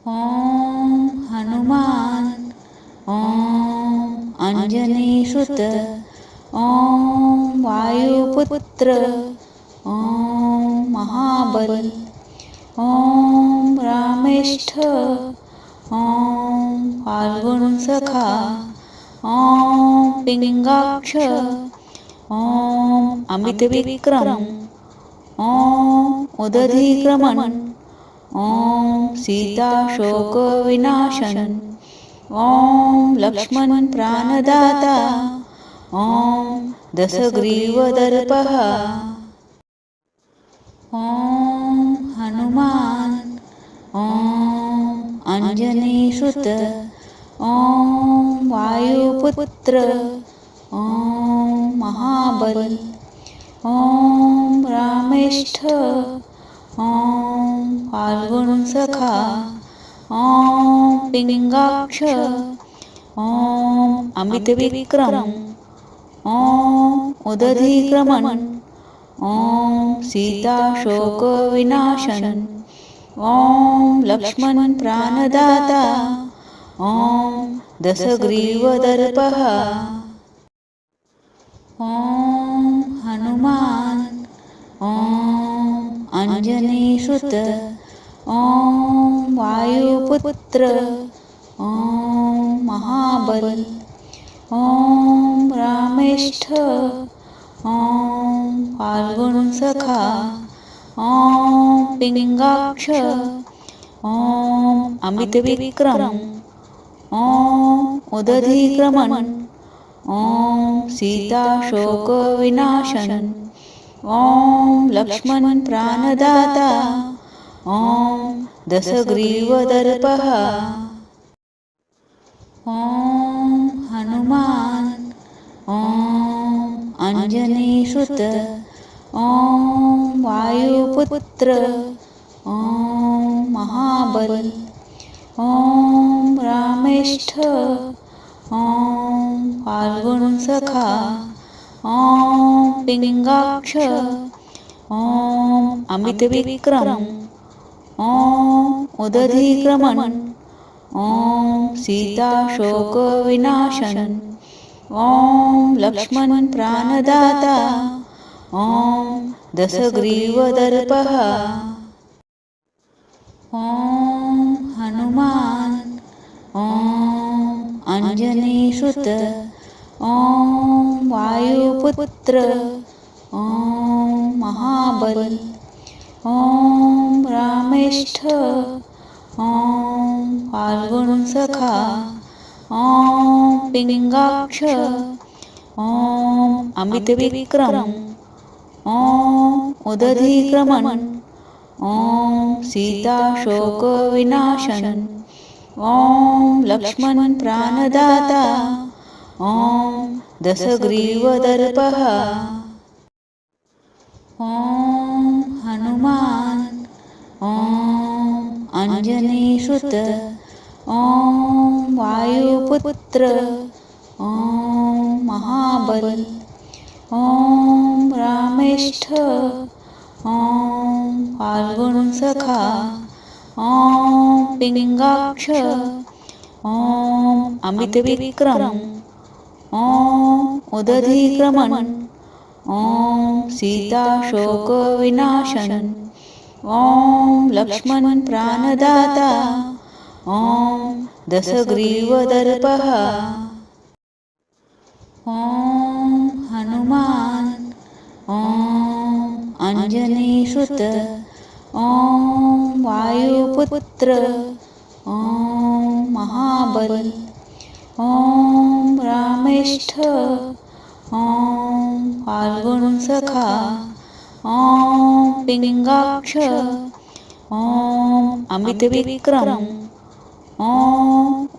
ॐ हनुमान ॐ अंजनीसुत ॐ वायुपुत्र ॐ महाबल ॐ रामेष्ठ ॐ फाल्गुनसखा ॐ पिंगाक्ष ॐ अमितविक्रम ॐ उदधीक्रमण ॐ सीताशोकविनाशन ॐ लक्ष्मण प्राणदाता ॐ दशग्रीवदर्पः ॐ हनुमान ॐ अंजनीसुत ॐ वायुपुत्र ॐ महाबल ॐ रामेष्ठ ॐ फाल्गुनसखा ॐ पिंगाक्ष ॐ अमितविक्रम ॐ उदधीक्रमण ॐ सीताशोकविनाशन ॐ लक्ष्मण प्राणदाता ॐ दशग्रीवदर्पः ॐ हनुमान ॐ अंजनीसुत ॐ वायुपुत्र ॐ महाबल ॐ रामेष्ठ ॐ फाल्गुनसखा ॐ पिंगाक्ष ॐ अमितविक्रम ॐ उदधीक्रमण ॐ सीताशोकविनाशन ॐ लक्ष्मण प्राणदाता ॐ दशग्रीवदर्पः ॐ हनुमान ॐ अंजनीसुत ॐ वायुपुत्र ॐ महाबल ॐ रामेष्ठ ॐ फाल्गुनसखा ॐ पिंगाक्ष ॐ अमितविक्रम ॐ उदधीक्रमण ॐ सीताशोकविनाशन ॐ लक्ष्मण प्राणदाता ॐ दशग्रीवदर्पः ॐ हनुमान ॐ अंजनीसुत ॐ वायुपुत्र ॐ महाबल ॐ रामेष्ठ ॐ फाल्गुनसखा ॐ पिंगाक्ष ॐ अमितविक्रम ॐ उदधीक्रमण ॐ सीताशोकविनाशन ॐ लक्ष्मण प्राणदाता ॐ दशग्रीवदर्पः ॐ हनुमान ॐ अंजनीसुत ॐ वायुपुत्र ॐ महाबल ॐ रामेष्ठ ॐ फाल्गुनसखा ॐ पिंगाक्ष ॐ अमितविक्रम ॐ उदधीक्रमण ॐ सीताशोकविनाशन ॐ लक्ष्मण प्राणदाता ॐ दशग्रीवदर्पः ॐ हनुमान ॐ अंजनीसुत ॐ वायुपुत्र ॐ महाबल ॐ रामेष्ठ ॐ फाल्गुनसखा ॐ पिंगाक्ष ॐ अमितविक्रम ॐ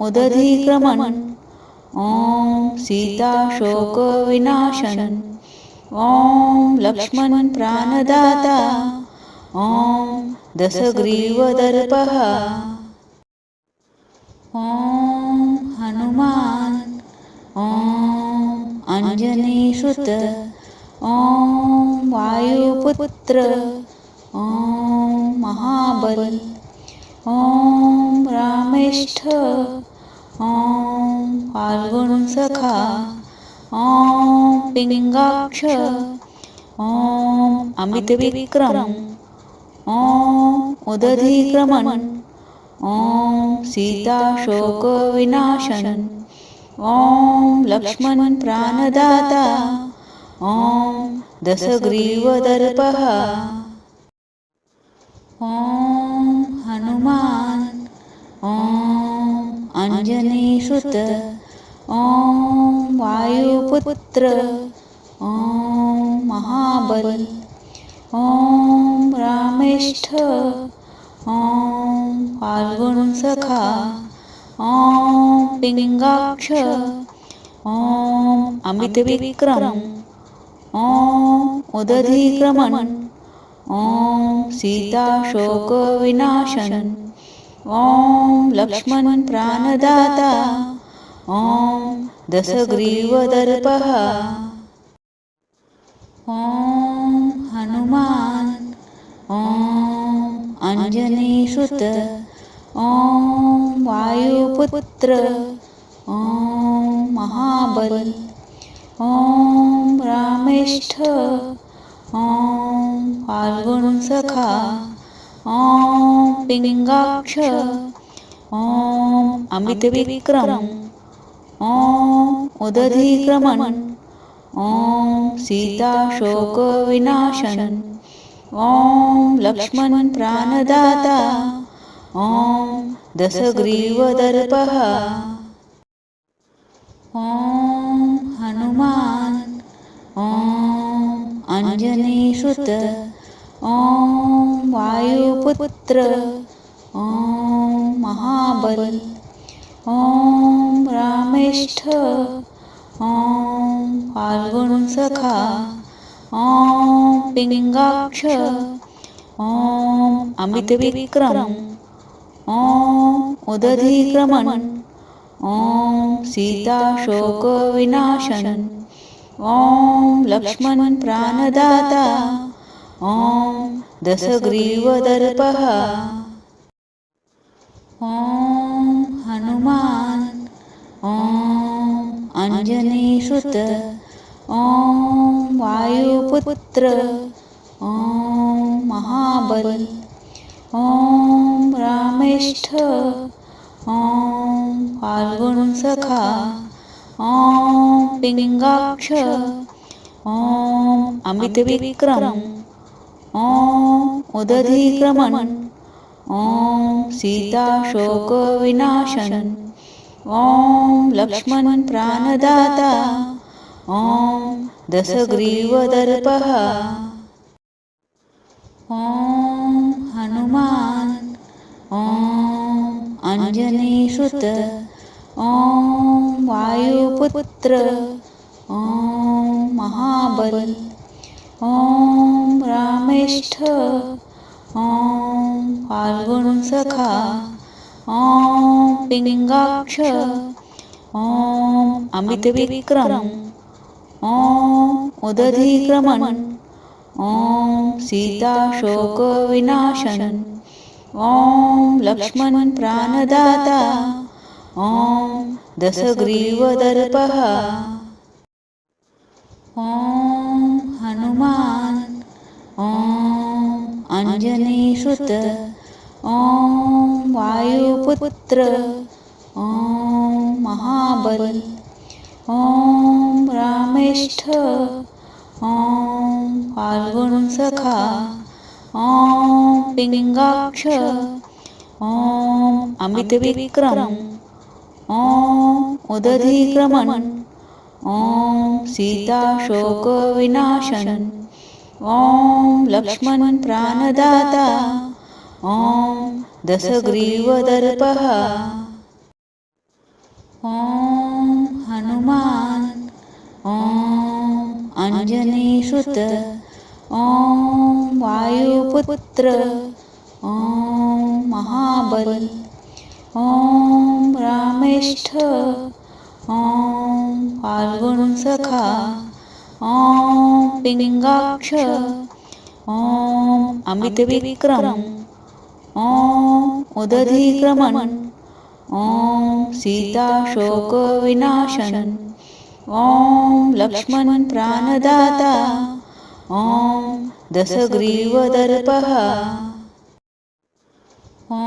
उदधीक्रमण ॐ सीताशोकविनाशन ॐ लक्ष्मण प्राणदाता ॐ दशग्रीवदर्पः ॐ हनुमान ॐ अंजनीसुत ॐ वायुपुत्र ॐ महाबल ॐ रामेष्ठ ॐ फाल्गुनसखा ॐ पिङ्गाक्ष ॐ अमितविक्रम ॐ उदधीक्रमण ॐ सीताशोकविनाशन ॐ लक्ष्मण प्राणदाता ॐ दशग्रीवदर्पः ॐ हनुमान ॐ अंजनीसुत ॐ वायुपुत्र ॐ महाबल ॐ रामेष्ठ ॐ फाल्गुनसखा ॐ पिङ्गाक्ष ॐ अमितविक्रम ॐ उदधीक्रमण ॐ सीताशोकविनाशन ॐ लक्ष्मण प्राणदाता ॐ दशग्रीवदर्पः ॐ हनुमान ॐ अंजनीसुत ॐ वायुपुत्र ॐ महाबल ॐ रामेष्ठ ॐ फाल्गुनसखा ॐ पिङ्गाक्ष ॐ अमितविक्रम ॐ उदधीक्रमण ॐ सीताशोकविनाशन ॐ लक्ष्मण प्राणदाता ॐ दशग्रीवदर्पः ॐ हनुमान ॐ अंजनीसुत ॐ वायुपुत्र ॐ महाबल ॐ रामेष्ठ ॐ फाल्गुनसखा ॐ पिङ्गाक्ष ॐ अमितविक्रम ॐ उदधीक्रमण ॐ सीताशोकविनाशन ॐ लक्ष्मण प्राणदाता ॐ दशग्रीवदर्पः ॐ हनुमान ॐ अंजनीसुत ॐ वायुपुत्र ॐ महाबल ॐ रामेष्ठ ॐ फाल्गुनसखा ॐ पिङ्गाक्ष ॐ अमितविक्रम ॐ उदधीक्रमण ॐ सीताशोकविनाशन ॐ लक्ष्मण प्राणदाता ॐ दशग्रीवदर्पः ॐ हनुमान ॐ अंजनीसुत ॐ वायुपुत्र ॐ महाबल ॐ रामेष्ठ ॐ फाल्गुनसखा ॐ पिङ्गाक्ष ॐ अमितविक्रम ॐ उदधीक्रमण ॐ सीताशोकविनाशन ॐ लक्ष्मण प्राणदाता ॐ दशग्रीवदर्पः ॐ हनुमान ॐ अंजनीसुत ॐ वायुपुत्र ॐ महाबल ॐ रामेष्ठ ॐ फाल्गुनसखा ॐ पिङ्गाक्ष ॐ अमितविक्रम ॐ उदधीक्रमण ॐ सीताशोकविनाशन ॐ लक्ष्मण प्राणदाता ॐ दशग्रीवदर्पः ॐ हनुमान ॐ अंजनीसुत ॐ वायुपुत्र ॐ महाबल ॐ रामेष्ठ ॐ फाल्गुनसखा ॐ पिङ्गाक्ष ॐ अमितविक्रम ॐ उदधीक्रमण ॐ सीताशोकविनाशनं ॐ लक्ष्मण प्राणदाता ॐ दशग्रीवदर्पः ॐ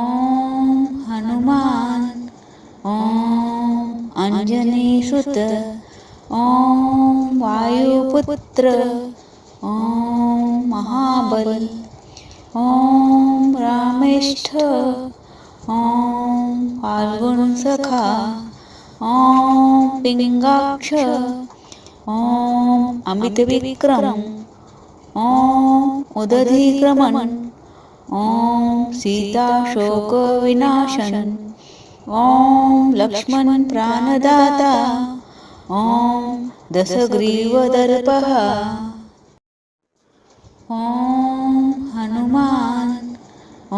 हनुमान् ॐ अंजनीसुत ॐ वायुपुत्र ॐ महाबल ॐ रामेष्ठ ॐ फाल्गुनसखा ॐ पिङ्गाक्ष ॐ अमितविक्रम ॐ उदधीक्रमण ॐ सीताशोकविनाशनं ॐ लक्ष्मण प्राणदाता ॐ दशग्रीवदर्पः ॐ हनुमान्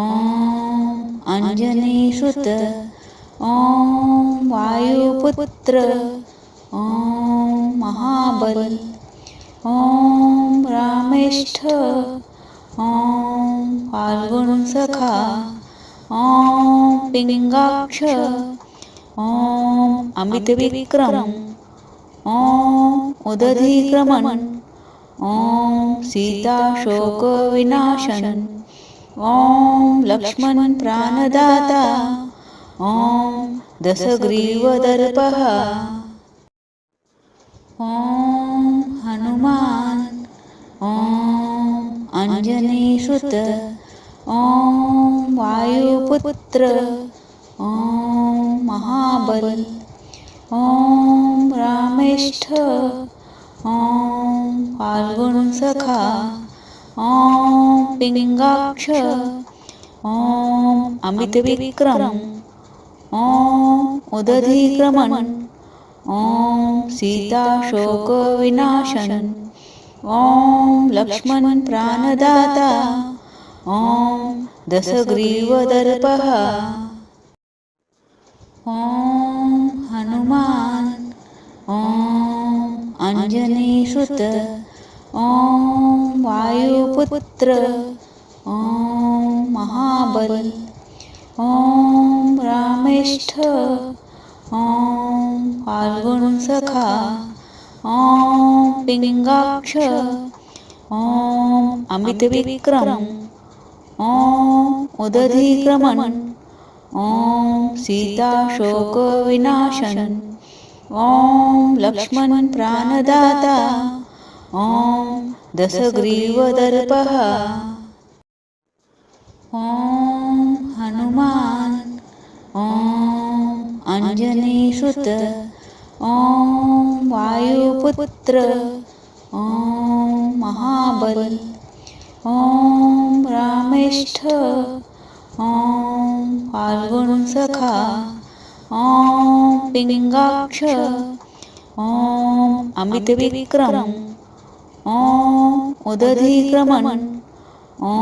ॐ अंजनीसुत ॐ वायुपुत्र ॐ महाबल ॐ रामेष्ठ ॐ फाल्गुनसखा ॐ पिङ्गाक्ष ॐ अमितविक्रम ॐ उदधीक्रमण ॐ सीताशोकविनाशनं ॐ लक्ष्मण प्राणदाता ॐ दशग्रीवदर्पः ॐ हनुमान् ॐ अंजनीसुत ॐ वायुपुत्र ॐ महाबल ॐ रामेष्ठ ॐ फाल्गुनसखा ॐ पिङ्गाक्ष ॐ अमितविक्रम ॐ उदधीक्रमण ॐ सीताशोकविनाशनं ॐ लक्ष्मण प्राणदाता ॐ दशग्रीवदर्पः ॐ हनुमान् ॐ अंजनीसुत ॐ वायुपुत्र ॐ महाबल ॐ रामेष्ठ ॐ फाल्गुनसखा ॐ पिङ्गाक्ष ॐ अमितविक्रम ॐ उदधीक्रमण ॐ सीताशोकविनाशनं ॐ लक्ष्मण प्राणदाता ॐ दशग्रीवदर्पः ॐ हनुमान् ॐ अंजनीसुत ॐ वायुपुत्र ॐ महाबल ॐ रामेष्ठ ॐ फाल्गुनसखा ॐ पिङ्गाक्ष ॐ अमितविक्रम ॐ उदधीक्रमण ॐ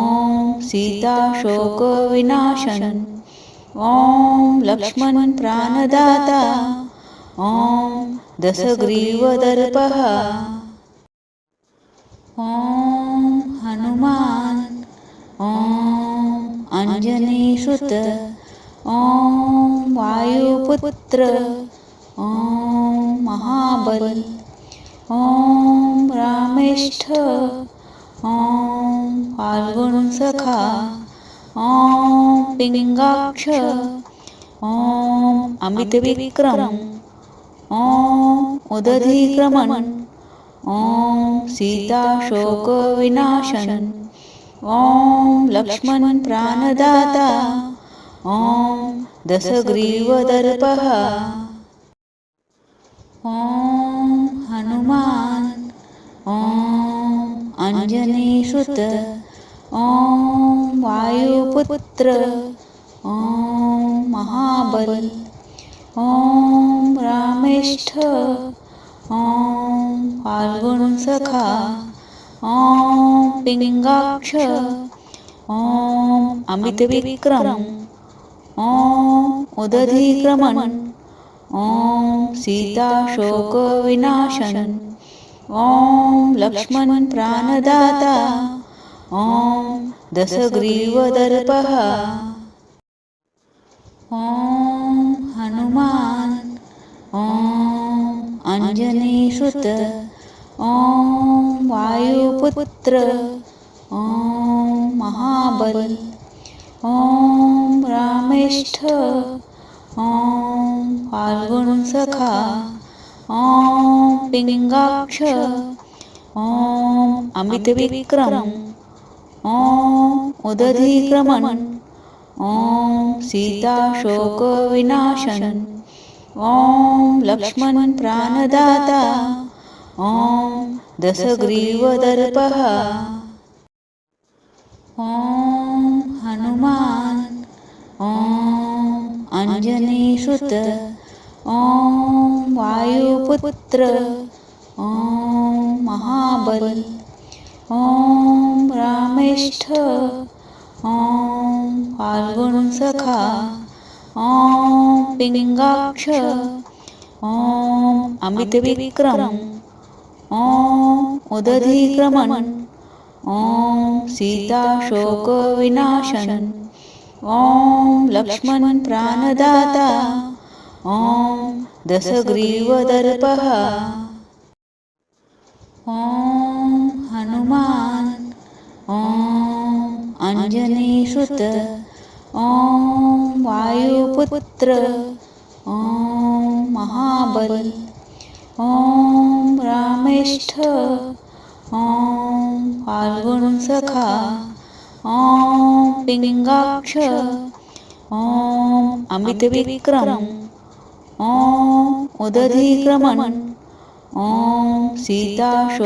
सीताशोकविनाशनं ॐ लक्ष्मण प्राणदाता ॐ दशग्रीवदर्पः ॐ हनुमान् ॐ अंजनीसुत ॐ वायुपुत्र ॐ महाबल ॐ रामेष्ठ ॐ फाल्गुनसखा ॐ पिङ्गाक्ष ॐ अमितविक्रम ॐ उदधीक्रमण ॐ सीताशोकविनाशनं ॐ लक्ष्मण प्राणदाता ॐ दशग्रीवदर्पः ॐ हनुमान् ॐ अंजनीसुत ॐ वायुपुत्र ॐ महाबल ॐ रामेष्ठ ॐ फाल्गुनसखा ॐ पिङ्गाक्ष ॐ अमितविक्रम ॐ उदधीक्रमण ॐ सीताशोकविनाशनं ॐ लक्ष्मण प्राणदाता ॐ दशग्रीवदर्पः ॐ अंजनीसुत ॐ वायुपुत्र ॐ महाबल ॐ रामेष्ठ ॐ फाल्गुनसखा ॐ पिंगाक्ष ॐ अमितविक्रम ॐ उदधीक्रमण ॐ सीताशोकविनाशन ॐ लक्ष्मण प्राणदाता ॐ दशग्रीवदर्पः ॐ हनुमान ॐ अंजनीसुत ॐ वायुपुत्र ॐ महाबल ॐ रामेष्ठ ॐ फाल्गुनसखा ॐ पिंगाक्ष ॐ अमितविक्रम ॐ उदधीक्रमण ॐ सीताशोकविनाशन ॐ लक्ष्मण प्राणदाता ॐ दशग्रीवदर्पः ॐ हनुमान ॐ अंजनीसुत ॐ वायुपुत्र ॐ महाबल ॐ रामेष्ठ ॐ फाल्गुनसखा ॐ पिंगाक्ष ॐ अमितविक्रम ॐ उदधीक्रमण ॐ सीताशोकविनाशन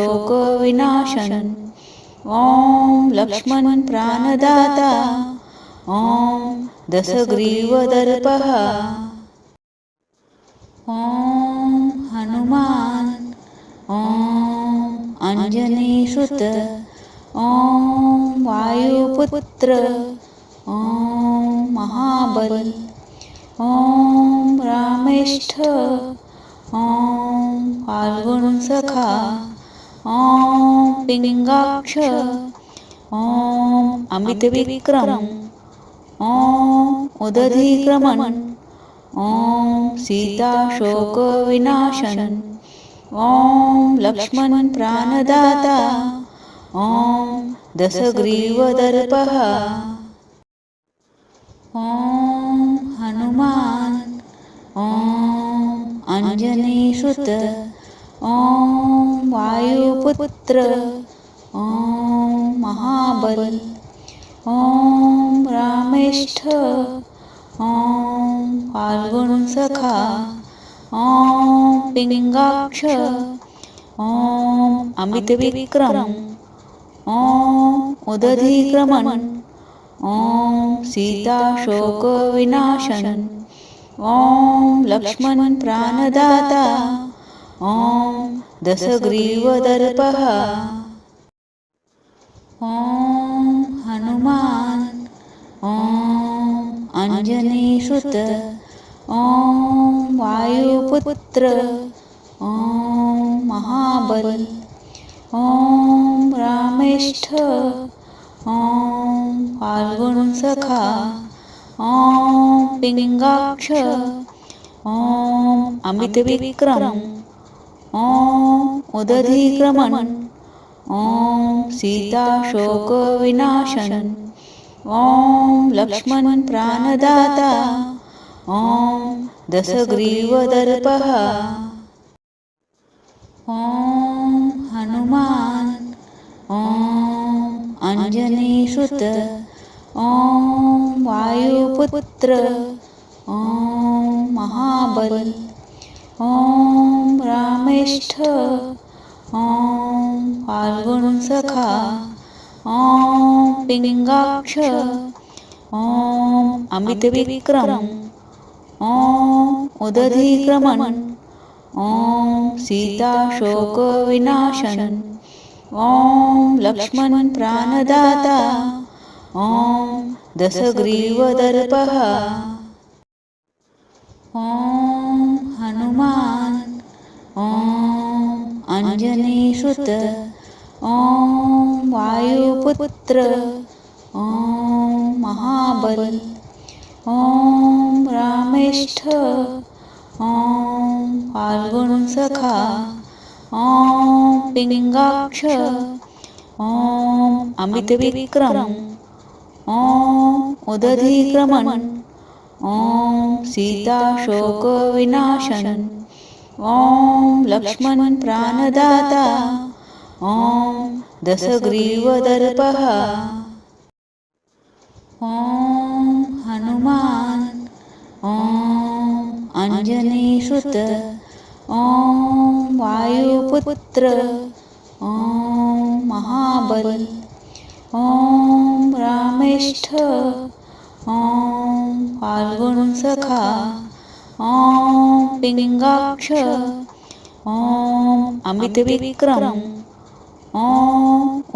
ॐ लक्ष्मण प्राणदाता ॐ दशग्रीवदर्पः ॐ हनुमान ॐ अंजनीसुत ॐ वायुपुत्र ॐ महाबल ॐ रामेष्ठ ॐ फाल्गुनसखा ॐ पिंगाक्ष ॐ अमितविक्रम ॐ उदधीक्रमण ॐ सीताशोकविनाशन ॐ लक्ष्मण प्राणदाता ॐ दशग्रीवदर्पः ॐ हनुमान ॐ अंजनीसुत ॐ वायुपुत्र ॐ महाबल ॐ रामेष्ठ ॐ फाल्गुनसखा ॐ पिंगाक्ष ॐ अमितविक्रम ॐ उदधीक्रमण ॐ सीताशोकविनाशन ॐ लक्ष्मण प्राणदाता ॐ दशग्रीवदर्पः ॐ हनुमान ॐ अंजनीसुत ॐ वायुपुत्र ॐ महाबल ॐ रामेष्ठ ॐ फाल्गुनसखा ॐ पिंगाक्ष ॐ अमितविक्रम ॐ उदधीक्रमण ॐ सीताशोकविनाशन ॐ लक्ष्मण प्राणदाता ॐ दशग्रीवदर्पः ॐ हनुमान ॐ अंजनीसुत ॐ वायुपुत्र ॐ महाबल ॐ रामेष्ठ ॐ फाल्गुनसखा ॐ पिंगाक्ष ॐ अमितविक्रम ॐ उदधीक्रमण ॐ सीताशोकविनाशन ॐ लक्ष्मण प्राणदाता ॐ दशग्रीवदर्पः ॐ हनुमान ॐ अंजनीसुत ॐ वायुपुत्र ॐ महाबल ॐ रामेष्ठ ॐ फाल्गुन सखा ॐ पिङ्गाक्ष ॐ अमितविक्रम ॐ उदधीक्रमण ॐ सीताशोकविनाशन ॐ लक्ष्मण प्राणदाता ॐ दशग्रीवदर्पः ॐ हनुमान ॐ अंजनीसुत ॐ वायुपुत्र ॐ महाबल ॐ रामेष्ठ ॐ फाल्गुन सखा ॐ पिङ्गाक्ष ॐ अमितविक्रम ॐ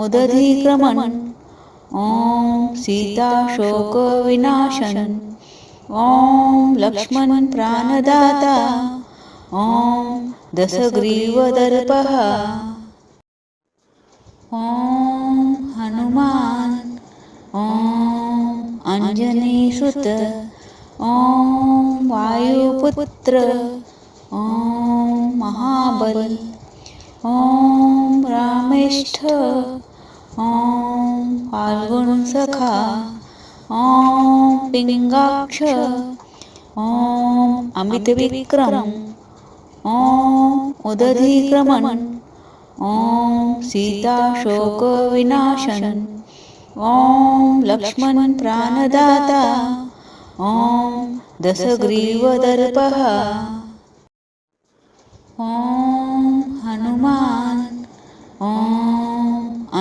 उदधीक्रमण ॐ सीताशोकविनाशन ॐ लक्ष्मण प्राणदाता ॐ दशग्रीवदर्पः ॐ हनुमान ॐ अंजनीसुत ॐ वायुपुत्र ॐ महाबल ॐ रामेष्ठ ॐ फाल्गुन सखा ॐ पिङ्गाक्ष ॐ अमितविक्रम ॐ उदधीक्रमण ॐ सीताशोकविनाशन ॐ लक्ष्मण प्राणदाता ॐ दशग्रीवदर्पः ॐ हनुमान ॐ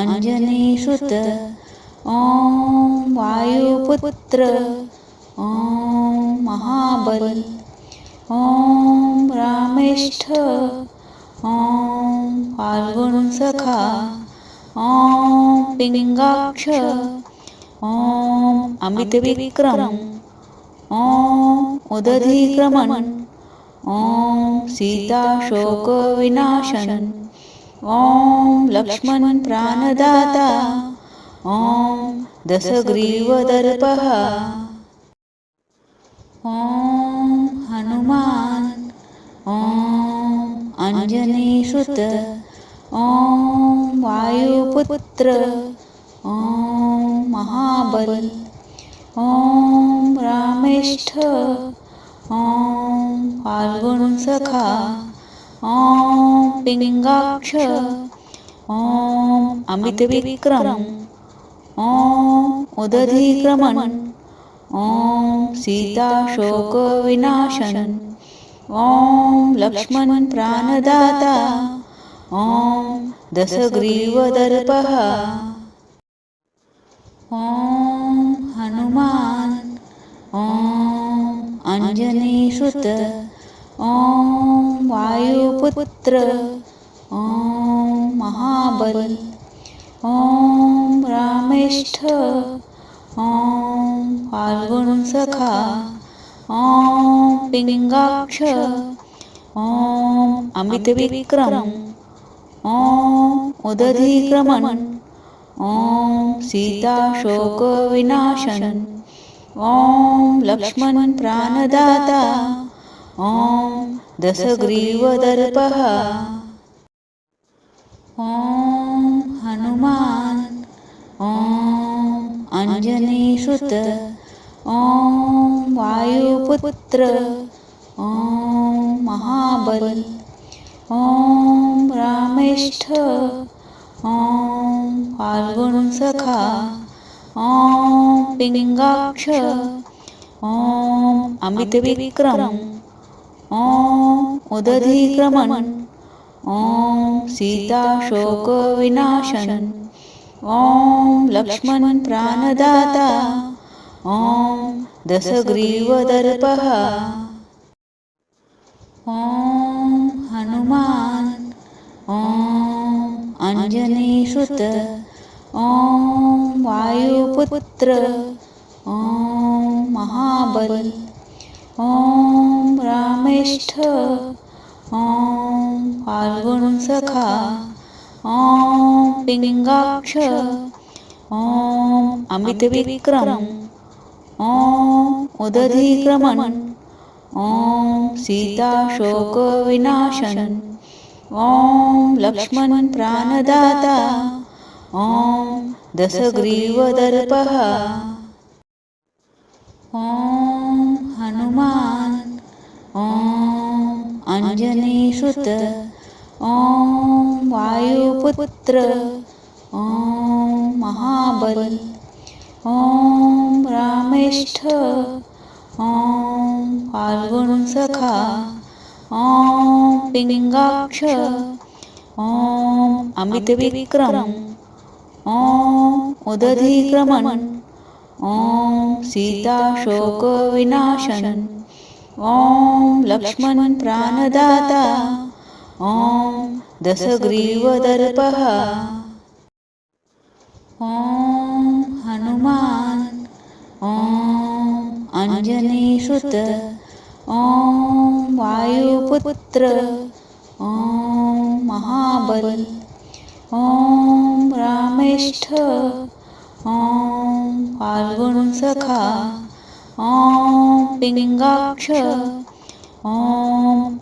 अंजनीसुत ॐ वायुपुत्र ॐ महाबल ॐ रामेष्ठ ॐ फाल्गुन सखा ॐ पिङ्गाक्ष ॐ अमितविक्रम ॐ उदधीक्रमण ॐ सीताशोकविनाशन ॐ लक्ष्मण प्राणदाता ॐ दशग्रीवदर्पः ॐ हनुमान ॐ अंजनीसुत ॐ वायुपुत्र ॐ महाबल ॐ रामेष्ठ ॐ फाल्गुन सखा ॐ पिङ्गाक्ष ॐ अमितविक्रम ॐ उदधीक्रमण ॐ सीताशोकविनाशन ॐ लक्ष्मण प्राणदाता ॐ दशग्रीवदर्पः ॐ हनुमान ॐ अंजनीसुत ॐ वायुपुत्र ॐ महाबल ॐ रामेष्ठ ॐ फाल्गुन सखा ॐ पिङ्गाक्ष ॐ अमितविक्रम ॐ उदधीक्रमण ॐ सीताशोकविनाशन ॐ लक्ष्मण प्राणदाता ॐ दशग्रीवदर्पः ॐ हनुमान ॐ अंजनीसुत ॐ वायुपुत्र ॐ महाबल ॐ रामेष्ठ ॐ फाल्गुन सखा ॐ पिङ्गाक्ष ॐ अमितविक्रम ॐ उदधीक्रमण ॐ सीताशोकविनाशन ॐ लक्ष्मण प्राणदाता ॐ दशग्रीवदर्पः ॐ हनुमान ॐ अंजनीसुत ॐ वायुपुत्र ॐ महाबल ॐ रामेष्ठ ॐ फाल्गुन सखा ॐ पिङ्गाक्ष ॐ अमितविक्रम ॐ उदधीक्रमण ॐ सीताशोकविनाशन ॐ लक्ष्मण प्राणदाता ॐ दशग्रीवदर्पः ॐ हनुमान ॐ अंजनीसुत ॐ वायुपुत्र ॐ महाबल ॐ रामेष्ठ ॐ फाल्गुनसखा ॐ पिंगाक्ष ॐ अमितविक्रम ॐ उदधीक्रमण ॐ सीताशोकविनाशन ॐ लक्ष्मण प्राणदाता ॐ दशग्रीवदर्पः ॐ हनुमान ॐ अंजनीसुत ॐ वायुपुत्र ॐ महाबल ॐ रामेष्ठ ॐ फाल्गुनसखा ॐ पिंगाक्ष ॐ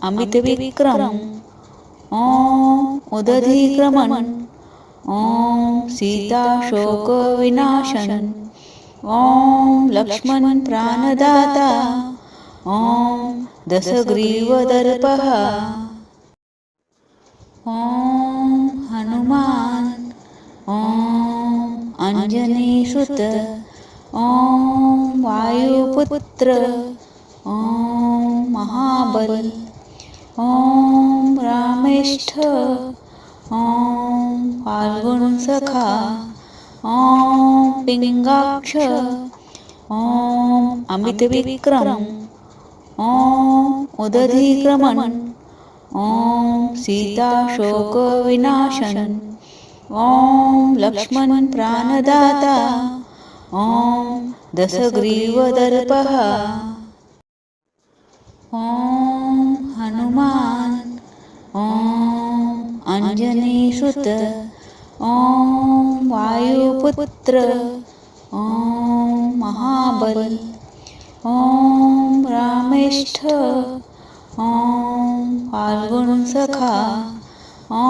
अमितविक्रम ॐ उदधीक्रमण ॐ सीताशोकविनाशन ॐ लक्ष्मण प्राणदाता ॐ दशग्रीवदर्पः ॐ हनुमान ॐ अंजनीसुत ॐ वायुपुत्र ॐ महाबल ॐ रामेष्ठ ॐ फाल्गुनसखा ॐ पिंगाक्ष ॐ अमितविक्रम ॐ उदधीक्रमण ॐ सीताशोकविनाशन ॐ लक्ष्मण प्राणदाता ॐ दशग्रीवदर्पः ॐ हनुमान ॐ अंजनीसुत ॐ वायुपुत्र ॐ महाबल ॐ रामेष्ठ ॐ फाल्गुनसखा ॐ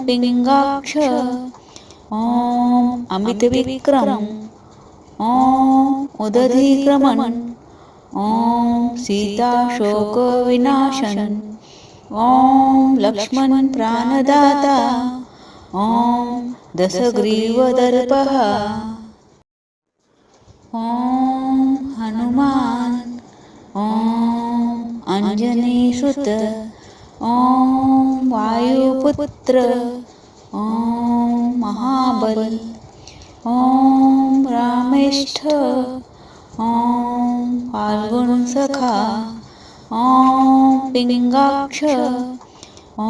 पिंगाक्ष ॐ अमितविक्रम ॐ उदधीक्रमण ॐ सीताशोकविनाशन ॐ लक्ष्मण प्राणदाता ॐ दशग्रीवदर्पः ॐ हनुमान ॐ अंजनीसुत ॐ वायुपुत्र ॐ महाबल ॐ रामेष्ठ ॐ फाल्गुनसखा ॐ पिंगाक्ष ॐ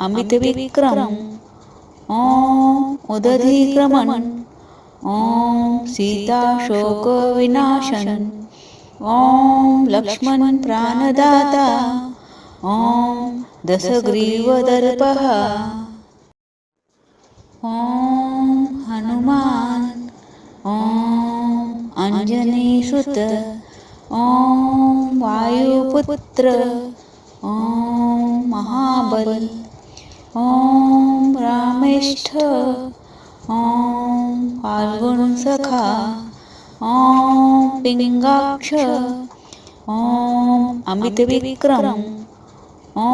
अमितविक्रम ॐ उदधीक्रमण ॐ सीताशोकविनाशन ॐ लक्ष्मण प्राणदाता ॐ दशग्रीवदर्पः ॐ हनुमान ॐ अंजनीसुत ॐ वायुपुत्र ॐ महाबल ॐ रामेष्ठ ॐ फाल्गुनसखा ॐ पिंगाक्ष ॐ अमितविक्रम ॐ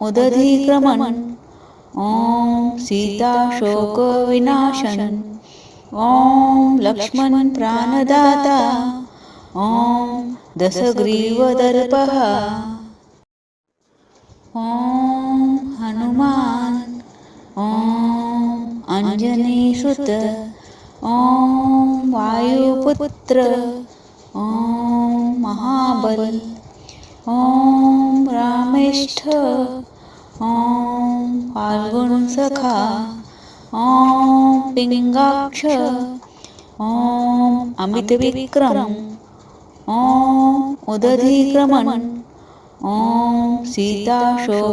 उदधीक्रमण ॐ सीताशोकविनाशन ॐ लक्ष्मण प्राणदाता ॐ दशग्रीवदर्पः ॐ हनुमान ॐ अंजनीसुत ॐ वायुपुत्र ॐ महाबल ॐ रामेष्ठ ॐ फाल्गुनसखा ॐ पिंगाक्ष ॐ अमितविक्रम ॐ उदधीक्रमण ॐ सीताशोकविनाशन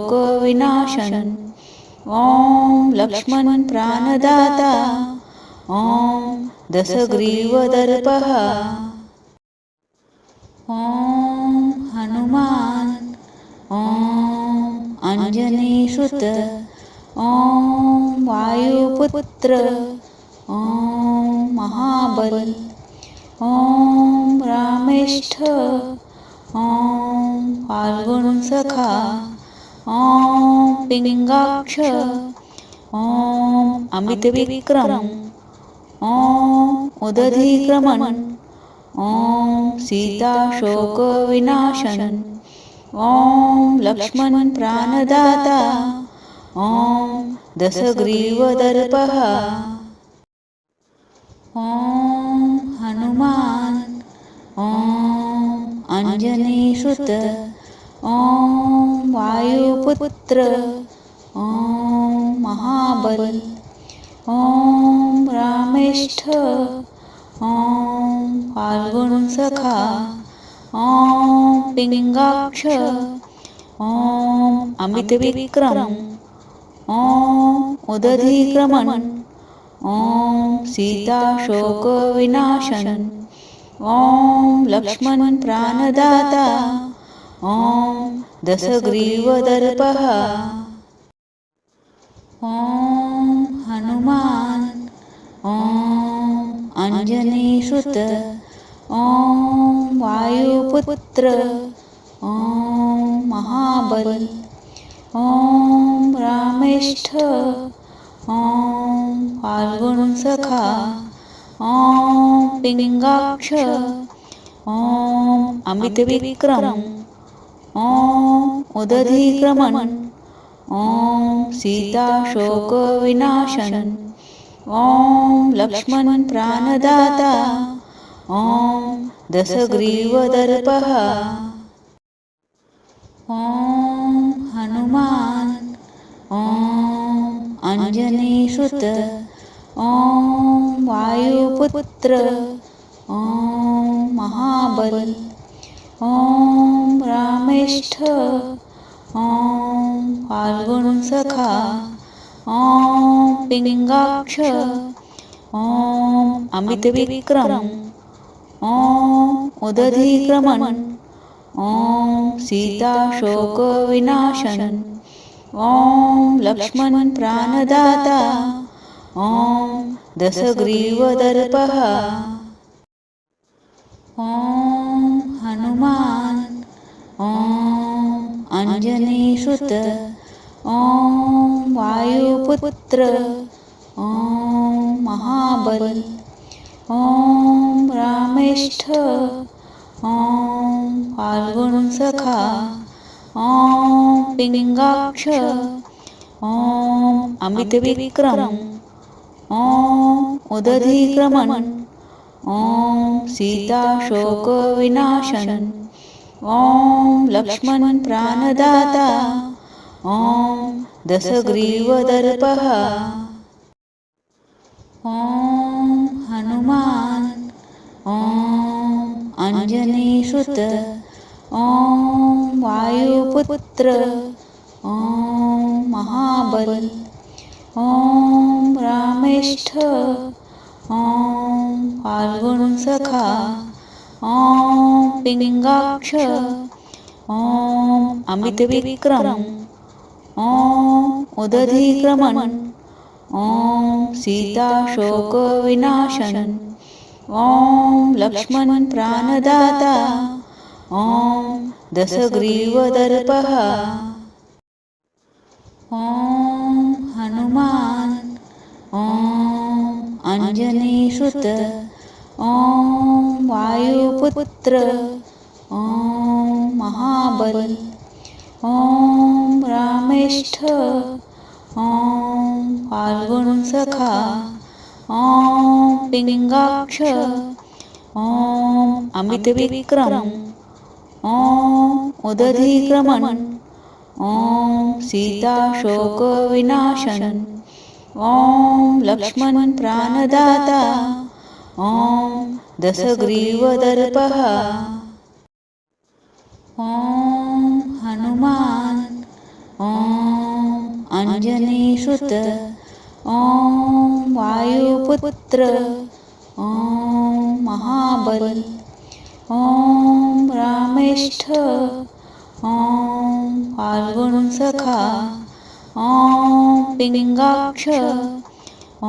ॐ लक्ष्मण प्राणदाता ॐ दशग्रीवदर्पः ॐ हनुमान अंजनीसुत ॐ वायुपुत्र महाबल रामेष्ठ फाल्गुनसखा पिंगाक्ष अमितविक्रम उदधीक्रमण सीताशोकविनाशन लक्ष्मण प्राणदाता दशग्रीवदर्पः हनुमान अंजनीसुत वायुपुत्र महाबल रामेष्ठ फाल्गुनसखा पिंगाक्ष अमितविक्रम उदधीक्रमण सीताशोकविनाशन लक्ष्मण प्राणदाता दशग्रीवदर्पः हनुमान अंजनीसुत वायुपुत्र महाबल रामेष्ठ फाल्गुनसखा पिंगाक्ष अमितविक्रम उदधीक्रमण सीताशोकविनाशन लक्ष्मण प्राणदाता दशग्रीवदर्पः हनुमान अंजनीसुत वायुपुत्र महाबल रामेष्ठ फाल्गुनसखा पिंगाक्ष अमितविक्रम उदधीक्रमण सीताशोकविनाशन लक्ष्मण प्राणदाता दशग्रीवदर्पः हनुमान अंजनीसुत वायुपुत्र महाबल रामेष्ठ फाल्गुनसखा पिंगाक्ष अमितविक्रम उदधीक्रमण सीताशोकविनाशन लक्ष्मण प्राणदाता दशग्रीवदर्पः हनुमान अंजनीसुत वायुपुत्र महाबल रामेष्ठ फाल्गुनसखा पिंगाक्ष अमितविक्रम उदधीक्रमण सीताशोकविनाशन लक्ष्मण प्राणदाता दशग्रीवदर्पः हनुमान अंजनीसुत वायुपुत्र महाबल रामेष्ठ फाल्गुनसखा पिंगाक्ष अमितविक्रम उदधीक्रमण सीताशोकविनाशन लक्ष्मण प्राणदाता दशग्रीवदर्पः हनुमान अंजनीसुत वायुपुत्र महाबल रामेष्ठ रामेष्ठ ॐ फाल्गुनसखा ॐ पिङ्गाक्ष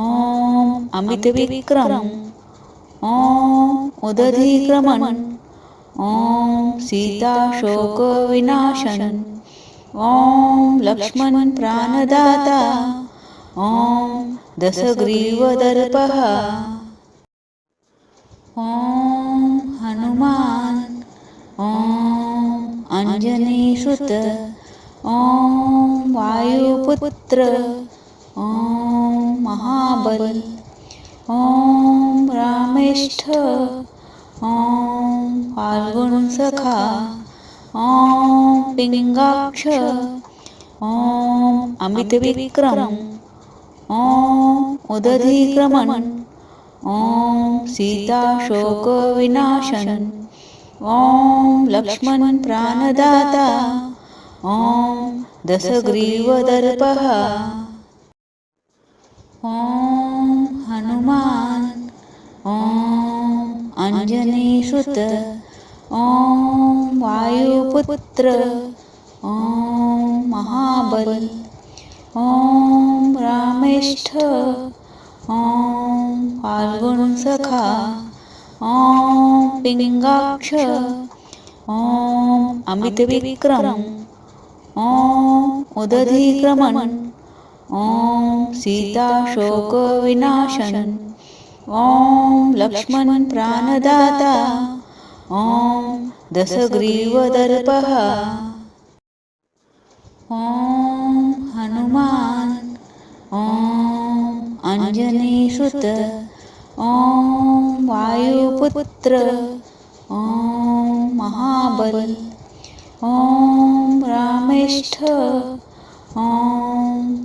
ॐ अमितविक्रम ॐ उदधीक्रमण ॐ सीताशोकविनाशन ॐ लक्ष्मण प्राणदाता ॐ दशग्रीवदर्पः ॐ हनुमान ॐ अंजनीसुत ॐ वायुपुत्र ॐ महाबल ॐ रामेष्ठ ॐ फाल्गुनसखा ॐ पिङ्गाक्ष ॐ अमितविक्रम ॐ उदधीक्रमण ॐ सीताशोकविनाशन ॐ लक्ष्मण प्राणदाता ॐ दशग्रीवदर्पः ॐ हनुमान ॐ अंजनीसुत ॐ वायुपुत्र ॐ महाबल ॐ रामेष्ठ ॐ फाल्गुनसखा ॐ पिङ्गाक्ष ॐ अमितविक्रम ॐ उदधीक्रमण ॐ सीताशोकविनाशन ॐ लक्ष्मण प्राणदाता ॐ दशग्रीवदर्पः ॐ हनुमान ॐ अंजनीसुत ॐ वायुपुत्र ॐ महाबल ॐ रामेष्ठ ॐ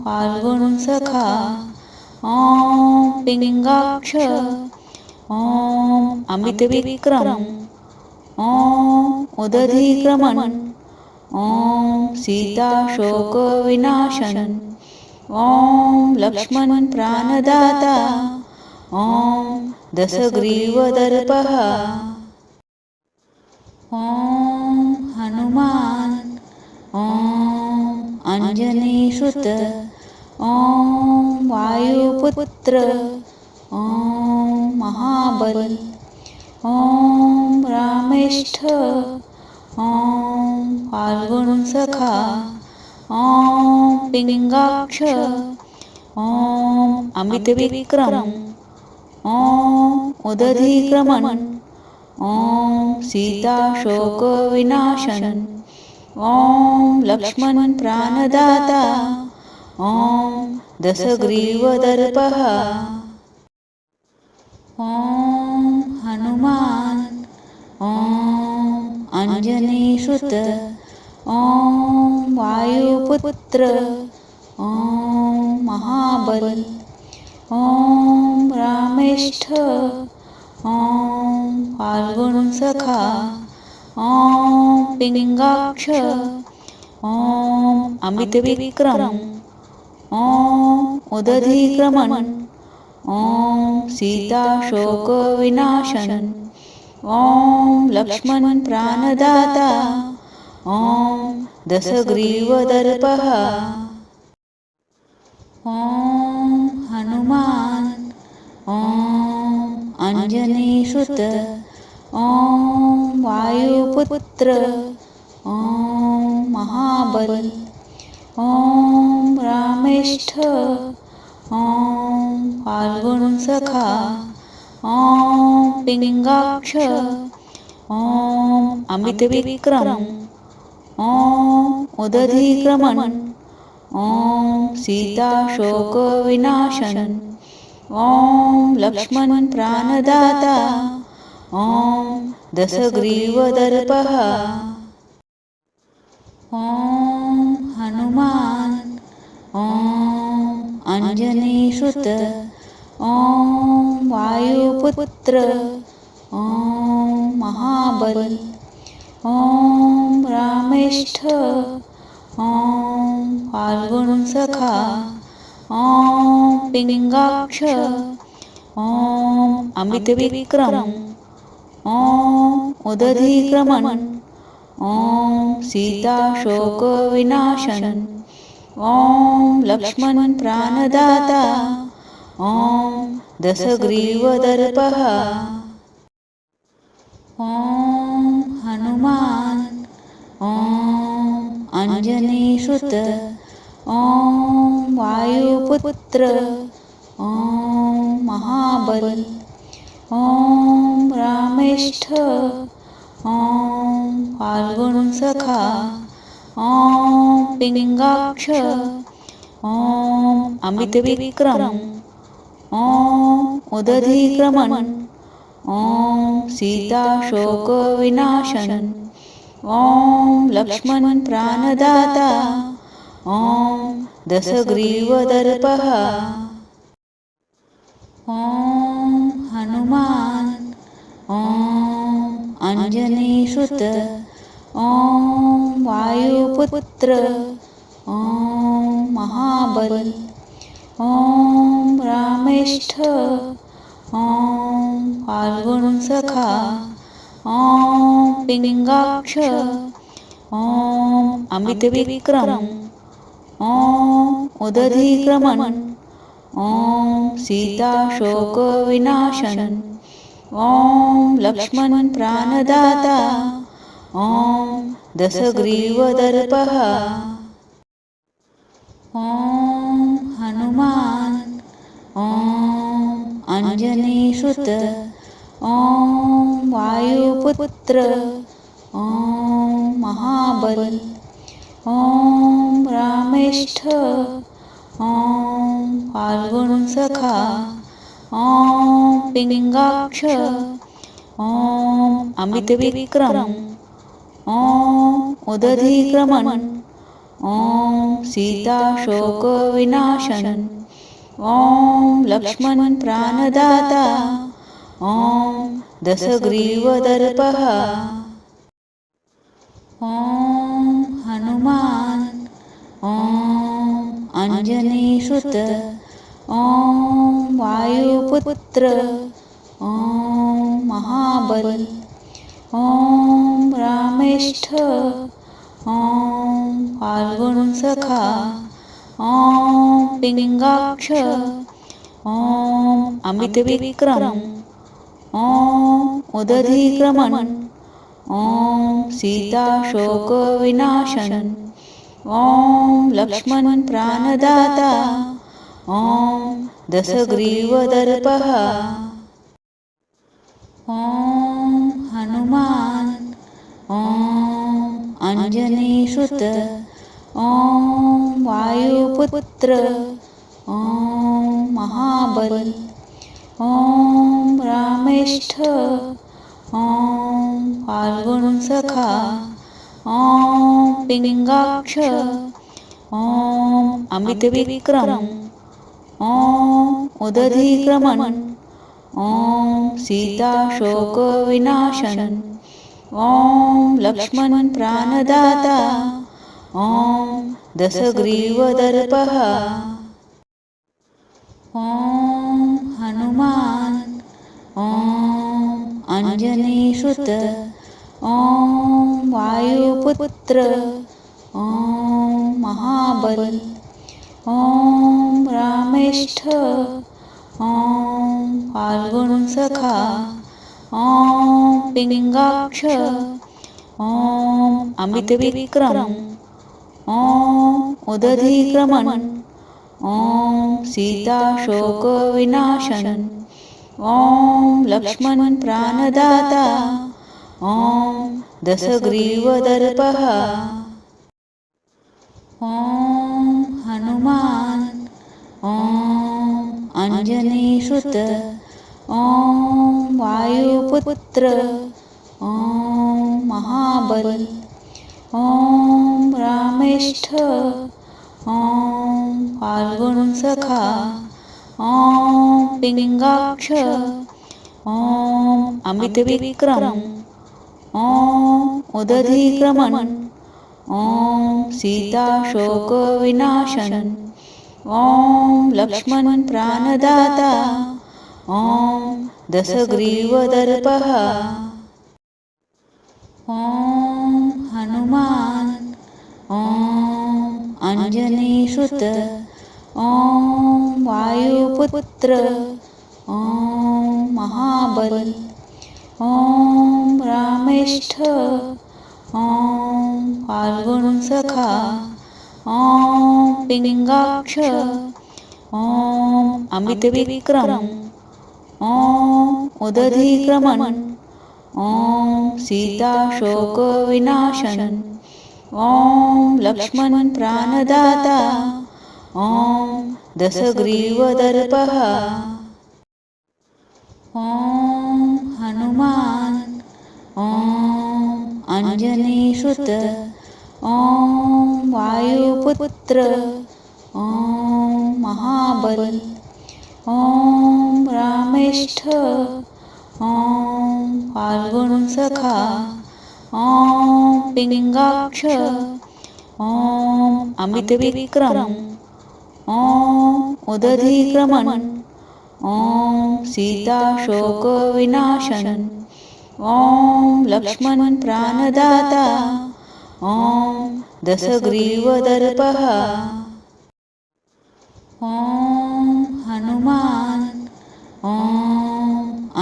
फाल्गुनसखा ॐ पिङ्गाक्ष ॐ अमितविक्रम ॐ उदधीक्रमण ॐ सीताशोकविनाशन ॐ लक्ष्मण प्राणदाता ॐ दशग्रीवदर्पः ॐ हनुमान ॐ अंजनीसुत ॐ वायुपुत्र ॐ महाबल ॐ रामेष्ठ ॐ फाल्गुनसखा ॐ पिङ्गाक्ष ॐ अमितविक्रम ॐ उदधीक्रमण ॐ सीताशोकविनाशन ॐ लक्ष्मण प्राणदाता ॐ दशग्रीवदर्पः ॐ हनुमान ॐ अंजनीसुत ॐ वायुपुत्र ॐ महाबल ॐ रामेष्ठ ॐ फाल्गुनसखा ॐ पिङ्गाक्ष ॐ अमितविक्रम ॐ उदधीक्रमण ॐ सीताशोकविनाशन ॐ लक्ष्मण प्राणदाता ॐ दशग्रीवदर्पः ॐ हनुमान ॐ अंजनीसुत ॐ वायुपुत्र ॐ महाबल ॐ रामेष्ठ ॐ फाल्गुनसखा ॐ पिङ्गाक्ष ॐ अमितविक्रम ॐ उदधीक्रमण ॐ सीताशोकविनाशन ॐ लक्ष्मण प्राणदाता ॐ दशग्रीवदर्पः ॐ हनुमान ॐ अंजनीसुत ॐ वायुपुत्र ॐ महाबल ॐ रामेष्ठ ॐ फाल्गुनसखा ॐ पिङ्गाक्ष ॐ अमितविक्रम ॐ उदधीक्रमण ॐ सीताशोकविनाशन ॐ लक्ष्मण प्राणदाता ॐ दशग्रीवदर्पः ॐ हनुमान ॐ अंजनीसुत ॐ वायुपुत्र ॐ महाबल ॐ रामेष्ठ ॐ फाल्गुनसखा ॐ पिंगाक्ष ॐ अमितविक्रम ॐ उदधीक्रमण ॐ सीताशोकविनाशन ॐ लक्ष्मण प्राणदाता ॐ दशग्रीवदर्पः ॐ हनुमान ॐ अंजनीसुत ॐ वायुपुत्र ॐ महाबल ॐ रामेष्ठ ॐ फाल्गुनसखा ॐ पिंगाक्ष ॐ अमितविक्रम ॐ उदधीक्रमण ॐ सीताशोकविनाशन ॐ लक्ष्मण प्राणदाता ॐ दशग्रीवदर्पः ॐ हनुमान ॐ अंजनीसुत ॐ वायुपुत्र ॐ महाबल ॐ रामेष्ठ ॐ फाल्गुनसखा ॐ पिंगाक्ष ॐ अमितविक्रम ॐ उदधीक्रमण ॐ सीताशोकविनाशन ॐ लक्ष्मण प्राणदाता ॐ दशग्रीवदर्पः ॐ हनुमान ॐ अंजनीसुत ॐ वायुपुत्र ॐ महाबल ॐ रामेष्ठ ॐ फाल्गुनसखा ॐ पिंगाक्ष ॐ अमितविक्रम ॐ उदधीक्रमण ॐ सीताशोकविनाशन ॐ लक्ष्मण प्राणदाता ॐ दशग्रीवदर्पः ॐ हनुमान ॐ अंजनीसुत ॐ वायुपुत्र ॐ महाबल ॐ रामेष्ठ ॐ फाल्गुनसखा ॐ पिंगाक्ष ॐ अमितविक्रम ॐ उदधीक्रमण ॐ सीताशोकविनाशन ॐ लक्ष्मण प्राणदाता ॐ दशग्रीवदर्पः ॐ हनुमान ॐ अंजनीसुत ॐ वायुपुत्र ॐ महाबल ॐ रामेष्ठ ॐ फाल्गुनसखा ॐ पिंगाक्ष ॐ अमितविक्रम ॐ उदधीक्रमण ॐ सीताशोकविनाशन ॐ लक्ष्मण प्राणदाता ॐ दशग्रीवदर्पः ॐ हनुमान ॐ अंजनीसुत ॐ वायुपुत्र ॐ महाबल ॐ रामेष्ठ ॐ फाल्गुनसखा ॐ पिंगाक्ष ॐ अमितविक्रम ॐ उदधीक्रमण ॐ सीताशोकविनाशन ॐ लक्ष्मण प्राणदाता ॐ दशग्रीवदर्पः ॐ अंजनीसुत ॐ वायुपुत्र ॐ महाबल ॐ रामेष्ठ ॐ फाल्गुनसखा ॐ पिंगाक्ष ॐ अमितविक्रम ॐ उदधीक्रमण ॐ सीताशोकविनाशन ॐ लक्ष्मण प्राणदाता ॐ दशग्रीवदर्पः ॐ हनुमान ॐ अंजनीसुत ॐ वायुपुत्र ॐ महाबल ॐ रामेष्ठ ॐ फाल्गुनसखा ॐ पिंगाक्ष ॐ अमितविक्रम ॐ उदधीक्रमण ॐ सीताशोकविनाशन ॐ लक्ष्मण प्राणदाता ॐ दशग्रीवदर्पः ॐ हनुमान ॐ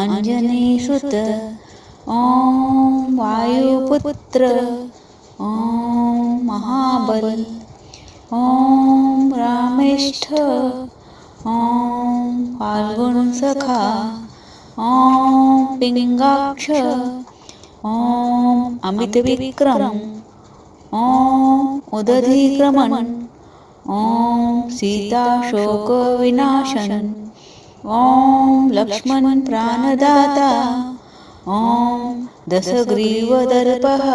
अंजनीसुत ॐ वायुपुत्र ॐ महाबल ॐ रामेष्ठ ॐ फाल्गुनसखा ॐ पिंगाक्ष ॐ अमितविक्रम ॐ उदधीक्रमण ॐ सीताशोकविनाशन ॐ लक्ष्मण प्राणदाता ॐ दशग्रीवदर्पः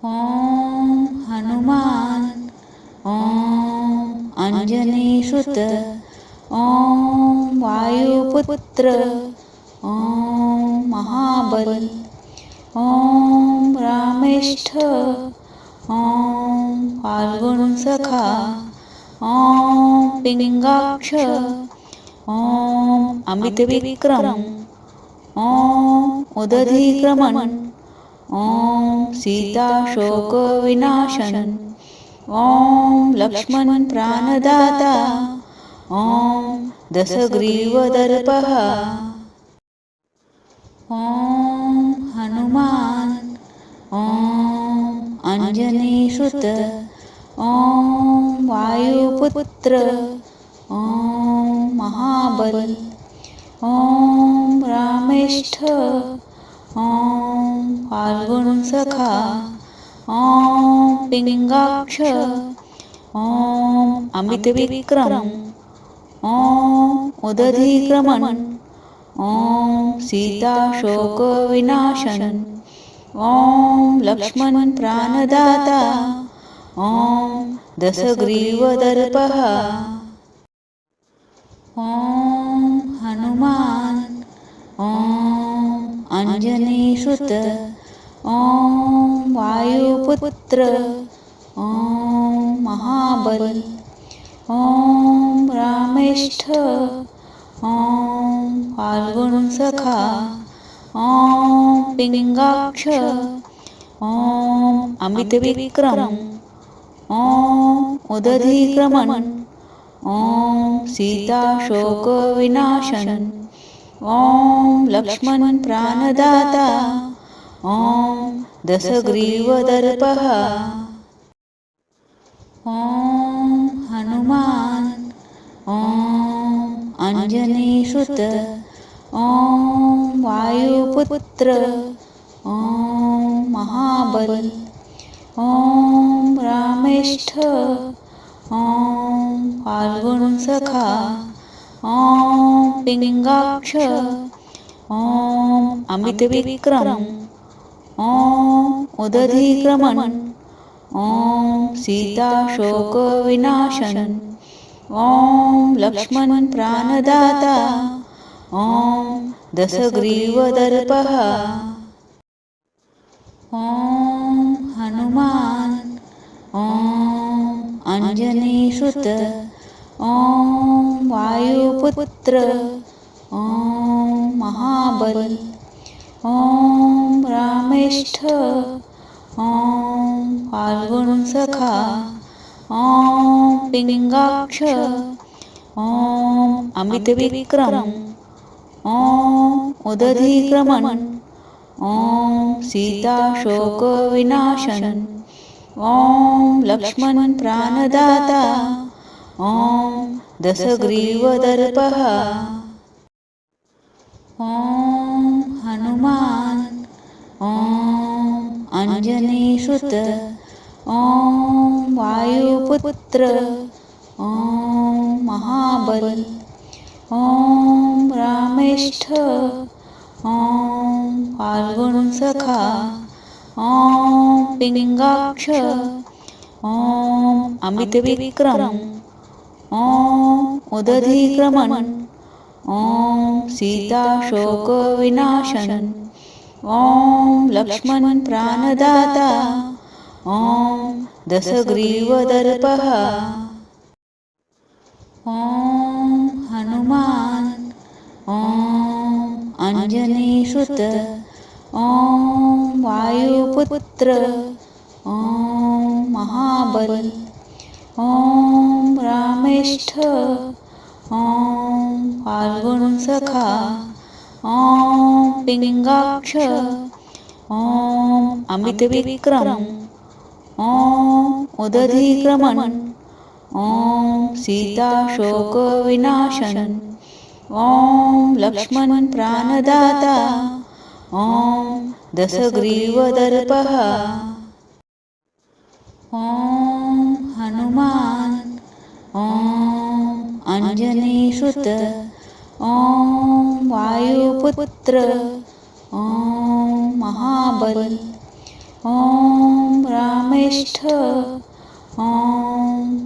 ॐ हनुमान ॐ अंजनीसुत ॐ वायुपुत्र ॐ महाबल ॐ रामेष्ठ ॐ फाल्गुनसखा ॐ पिंगाक्ष ॐ अमितविक्रम ॐ उदधीक्रमण ॐ सीताशोकविनाशन ॐ लक्ष्मण प्राणदाता ॐ दशग्रीवदर्पः ॐ हनुमान ॐ अंजनीसुत ॐ वायुपुत्र ॐ महाबल ॐ रामेष्ठ ॐ फाल्गुनसखा ॐ पिंगाक्ष ॐ अमितविक्रम ॐ उदधीक्रमण ॐ सीताशोकविनाशन ॐ लक्ष्मण प्राणदाता ॐ दशग्रीवदर्पः ॐ हनुमान ॐ अंजनीसुत ॐ वायुपुत्र ॐ महाबल ॐ रामेष्ठ ॐ फाल्गुनसखा ॐ पिंगाक्ष ॐ अमितविक्रम ॐ उदधीक्रमण ॐ सीताशोकविनाशन ॐ लक्ष्मण प्राणदाता ॐ दशग्रीवदर्पः ॐ हनुमान ॐ अंजनीसुत ॐ वायुपुत्र ॐ महाबल ॐ रामेष्ठ ॐ फाल्गुनसखा ॐ पिंगाक्ष ॐ अमितविक्रम ॐ उदधीक्रमण ॐ सीताशोकविनाशन ॐ लक्ष्मण प्राणदाता ॐ दशग्रीवदर्पः ॐ हनुमान ॐ अंजनीसुत ॐ वायुपुत्र ॐ महाबल ॐ रामेष्ठ ॐ फाल्गुनसखा ॐ पिङ्गाक्ष ॐ अमितविक्रम ॐ उदधिक्रमण ॐ सीताशोकविनाशन ॐ लक्ष्मण प्राणदाता ॐ दशग्रीवदर्पः ॐ हनुमान ॐ अंजनीसुत ॐ वायुपुत्र ॐ महाबल ॐ रामेष्ठ ॐ फाल्गुनसखा ॐ पिङ्गाक्ष ॐ अमितविक्रम ॐ उदधिक्रमण ॐ सीताशोकविनाशन ॐ लक्ष्मण प्राणदाता ॐ दशग्रीवदर्पः ॐ हनुमान ॐ अंजनीसुत ॐ वायुपुत्र ॐ महाबल ॐ रामेष्ठ ॐ फाल्गुनसखा ॐ पिङ्गाक्ष ॐ अमितविक्रम ॐ उदधिक्रमण ॐ सीताशोकविनाशन ॐ लक्ष्मण प्राणदाता ॐ दशग्रीवदर्पः ॐ हनुमान ॐ अंजनीसुत ॐ वायुपुत्र ॐ महाबल ॐ रामेष्ठ ॐ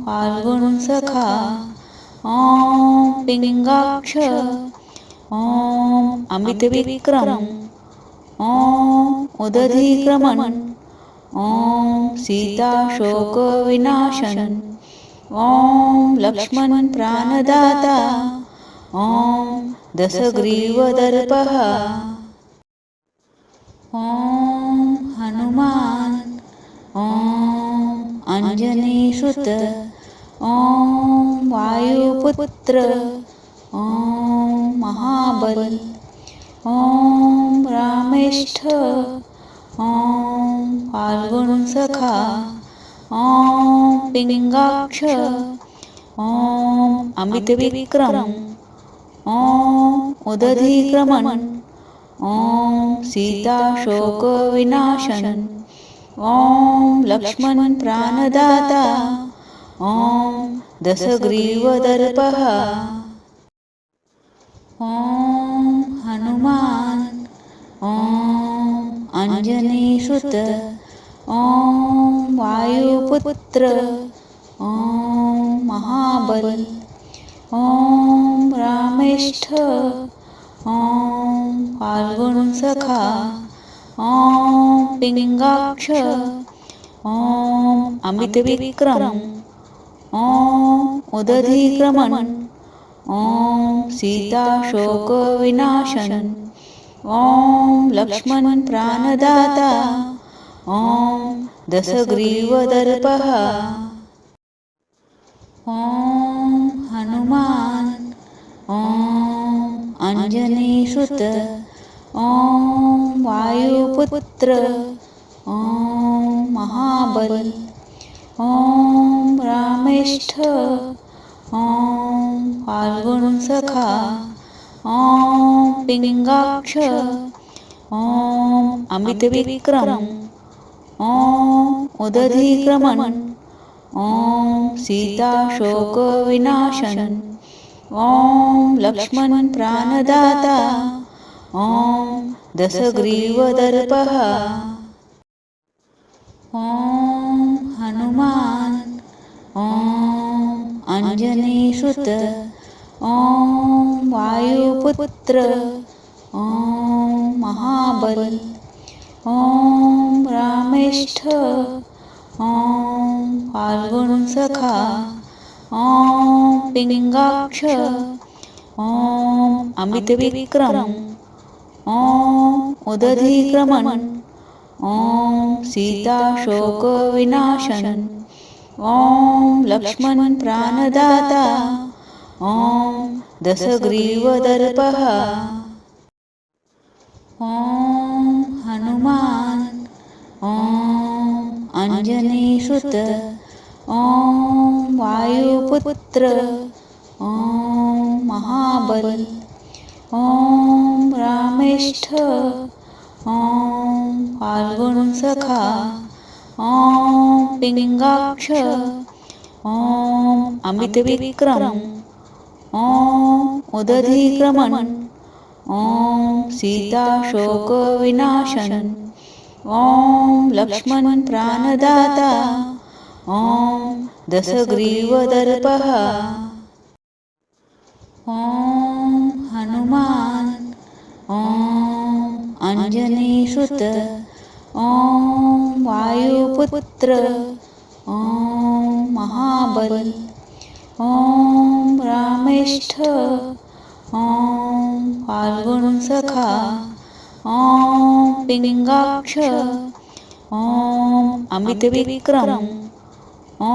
फाल्गुनसखा ॐ पिङ्गाक्ष ॐ अमितविक्रम ॐ उदधिक्रमण ॐ सीताशोकविनाशन ॐ लक्ष्मण प्राणदाता ॐ दशग्रीवदर्पः ॐ हनुमान ॐ अंजनीसुत ॐ वायुपुत्र ॐ महाबल ॐ रामेष्ठ ॐ फाल्गुनसखा ॐ पिङ्गाक्ष ॐ अमितविक्रम ॐ उदधिक्रमण ॐ सीताशोकविनाशन ॐ लक्ष्मण प्राणदाता ॐ दशग्रीवदर्पः ॐ हनुमान ॐ अंजनीसुत ॐ वायुपुत्र ॐ महाबल ॐ रामेष्ठ ॐ फाल्गुनसखा ॐ पिङ्गाक्ष ॐ अमितविक्रम ॐ उदधिक्रमण ॐ सीताशोकविनाशन ॐ लक्ष्मण प्राणदाता ॐ दशग्रीवदर्पः ॐ हनुमान ॐ अंजनीसुत ॐ वायुपुत्र ॐ महाबल ॐ रामेष्ठ ॐ फाल्गुनसखा ॐ पिङ्गाक्ष ॐ अमितविक्रम ॐ उदधिक्रमण ॐ सीताशोकविनाशन ॐ लक्ष्मण प्राणदाता ॐ दशग्रीवदर्पः ॐ हनुमान ॐ अंजनीसुत ॐ वायुपुत्र ॐ महाबल ॐ रामेष्ठ ॐ फाल्गुनसखा ॐ पिङ्गाक्ष ॐ अमितविक्रम ॐ उदधिक्रमण ॐ सीताशोकविनाशन ॐ लक्ष्मण प्राणदाता ॐ दशग्रीवदर्पः ॐ हनुमान ॐ अंजनीसुत ॐ वायुपुत्र ॐ महाबल ॐ रामेष्ठ ॐ फाल्गुनसखा ॐ पिंगाक्ष ॐ अमितविक्रम ॐ उदधीक्रमण ॐ सीताशोकविनाशन ॐ लक्ष्मण प्राणदाता ॐ दशग्रीवदर्पः ॐ हनुमान ॐ अंजनीसुत ॐ वायुपुत्र ॐ महाबल ॐ रामेष्ठ ॐ फाल्गुनसखा ॐ पिंगाक्ष ॐ अमितविक्रम ॐ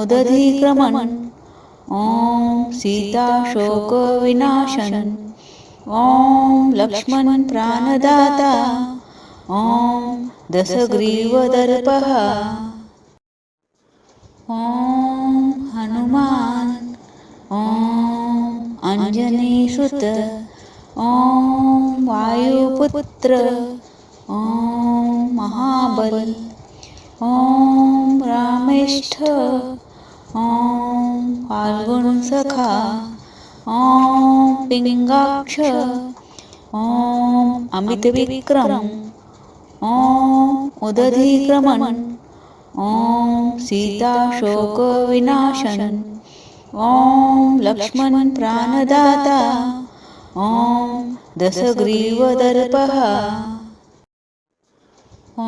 उदधीक्रमण ॐ सीताशोकविनाशन ॐ लक्ष्मण प्राणदाता ॐ दशग्रीवदर्पः ॐ हनुमान ॐ अंजनीसुत ॐ वायुपुत्र ॐ महाबल ॐ रामेष्ठ ॐ फाल्गुनसखा ॐ पिंगाक्ष ॐ अमितविक्रम ॐ उदधीक्रमण ॐ सीताशोकविनाशन ॐ लक्ष्मण प्राणदाता ॐ दशग्रीवदर्पः ॐ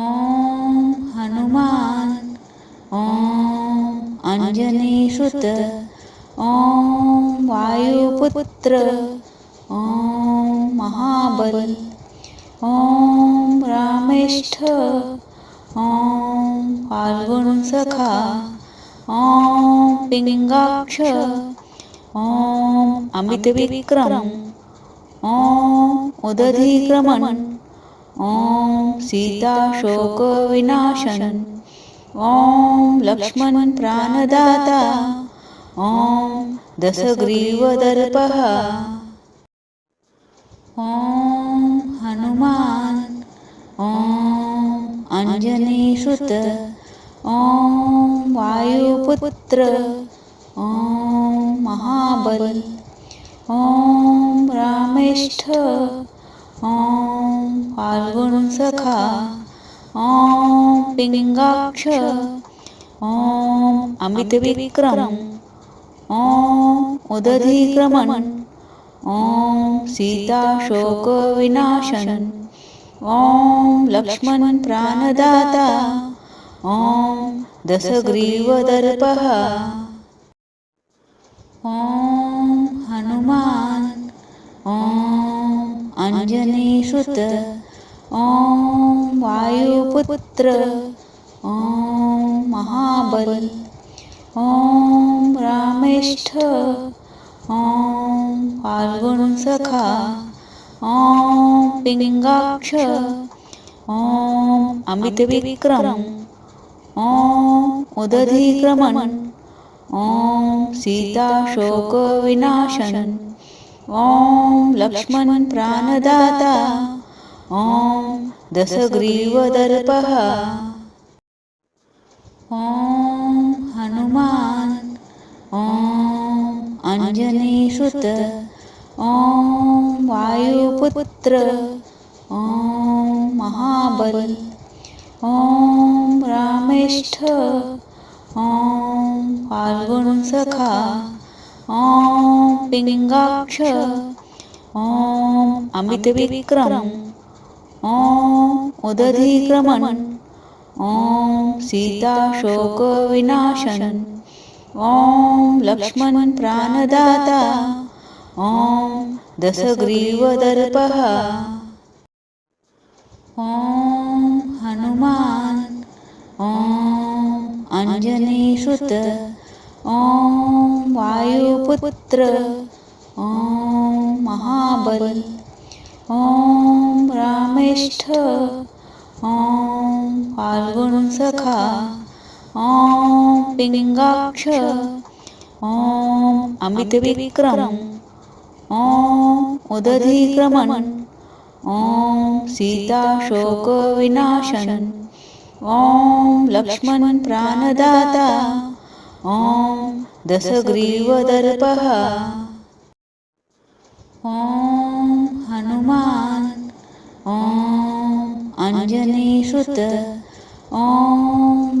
हनुमान ॐ अंजनीसुत ॐ वायुपुत्र ॐ महाबल ॐ रामेष्ठ ॐ फाल्गुनसखा ॐ पिंगाक्ष ॐ अमितविक्रम ॐ उदधीक्रमण ॐ सीताशोकविनाशन ॐ लक्ष्मण प्राणदाता ॐ दशग्रीवदर्पः ॐ हनुमान ॐ अंजनीसुत ॐ वायुपुत्र ॐ महाबल ॐ रामेष्ठ ॐ फाल्गुनसखा ॐ पिंगाक्ष ॐ अमितविक्रम ॐ उदधीक्रमण ॐ सीताशोकविनाशन ॐ लक्ष्मण प्राणदाता ॐ दशग्रीवदर्पः ॐ हनुमान ॐ अंजनीसुत ॐ वायुपुत्र ॐ महाबल ॐ रामेष्ठ ॐ फाल्गुनसखा ॐ पिंगाक्ष ॐ अमितविक्रम ॐ उदधीक्रमण ॐ सीताशोकविनाशन ॐ लक्ष्मण प्राणदाता ॐ दशग्रीवदर्पः ॐ हनुमान ॐ अंजनीसुत ॐ वायुपुत्र ॐ महाबल ॐ रामेष्ठ ॐ फाल्गुनसखा ॐ पिंगाक्ष ॐ अमितविक्रम ॐ उदधीक्रमण ॐ सीताशोकविनाशन ॐ लक्ष्मण प्राणदाता ॐ दशग्रीवदर्पः ॐ हनुमान ॐ अंजनीसुत ॐ वायुपुत्र ॐ महाबल ॐ रामेष्ठ ॐ फाल्गुनसखा ॐ पिंगाक्ष ॐ अमितविक्रम ॐ उदधीक्रमण ॐ सीताशोकविनाशन ॐ लक्ष्मण प्राणदाता ॐ दशग्रीवदर्पः ॐ हनुमान ॐ अंजनीसुत ॐ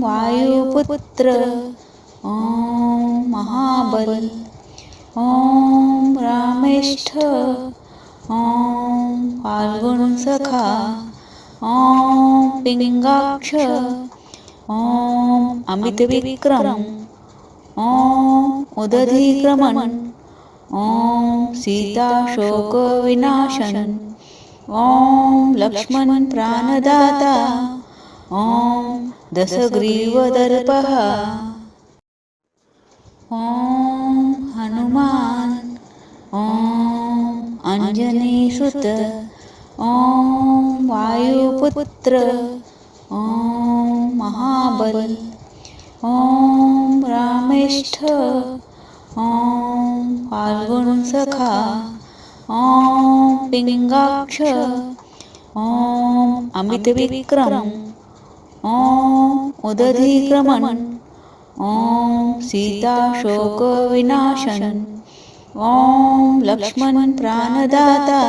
वायुपुत्र ॐ महाबल ॐ रामेष्ठ ॐ फाल्गुनसखा ॐ पिंगाक्ष ॐ अमितविक्रम ॐ उदधीक्रमण ॐ सीताशोकविनाशन ॐ लक्ष्मण प्राणदाता ॐ दशग्रीवदर्पः ॐ हनुमान ॐ अंजनीसुत ॐ वायुपुत्र ॐ महाबल ॐ रामेष्ठ ॐ फाल्गुनसखा ॐ पिंगाक्ष ॐ अमितविक्रम ॐ उदधीक्रमण ॐ सीताशोकविनाशन ॐ लक्ष्मण प्राणदाता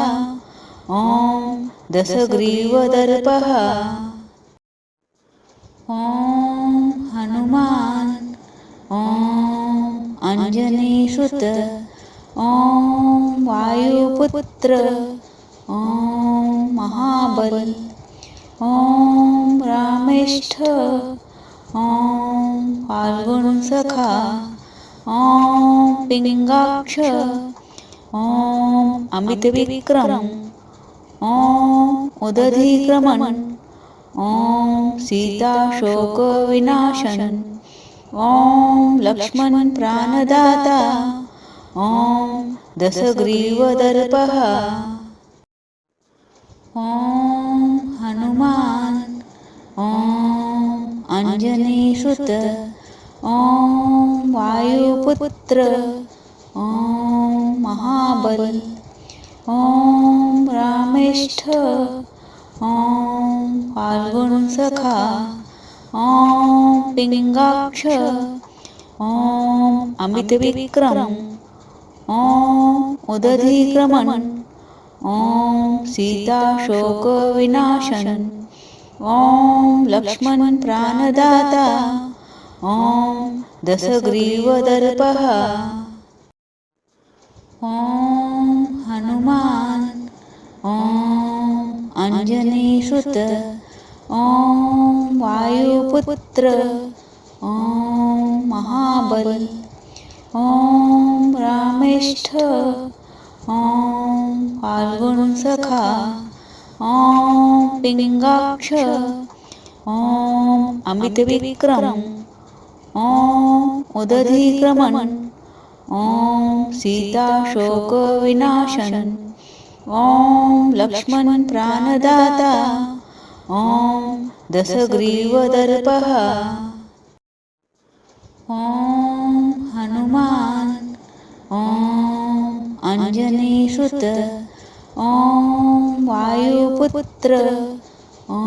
ॐ दशग्रीवदर्पः ॐ हनुमान ॐ अंजनीसुत ॐ वायुपुत्र ॐ महाबल ॐ रामेष्ठ ॐ फाल्गुनसखा ॐ पिंगाक्ष ॐ अमितविक्रम ॐ उदधीक्रमण ॐ सीताशोकविनाशन ॐ लक्ष्मण प्राणदाता ॐ दशग्रीवदर्पः ॐ हनुमान ॐ अंजनीसुत ॐ वायुपुत्र ॐ महाबल ॐ रामेष्ठ ॐ फाल्गुनसखा ॐ पिंगाक्ष ॐ अमितविक्रम ॐ उदधीक्रमण ॐ सीताशोकविनाशन ॐ लक्ष्मण प्राणदाता ॐ दशग्रीवदर्पः ॐ हनुमान ॐ अंजनीसुत ॐ वायुपुत्र ॐ महाबल ॐ रामेष्ठ ॐ फाल्गुनसखा ॐ पिंगाक्ष ॐ अमितविक्रम ॐ उदधीक्रमण ॐ सीताशोकविनाशन ॐ लक्ष्मण प्राणदाता ॐ दशग्रीवदर्पः ॐ हनुमान ॐ अंजनीसुत ॐ वायुपुत्र ॐ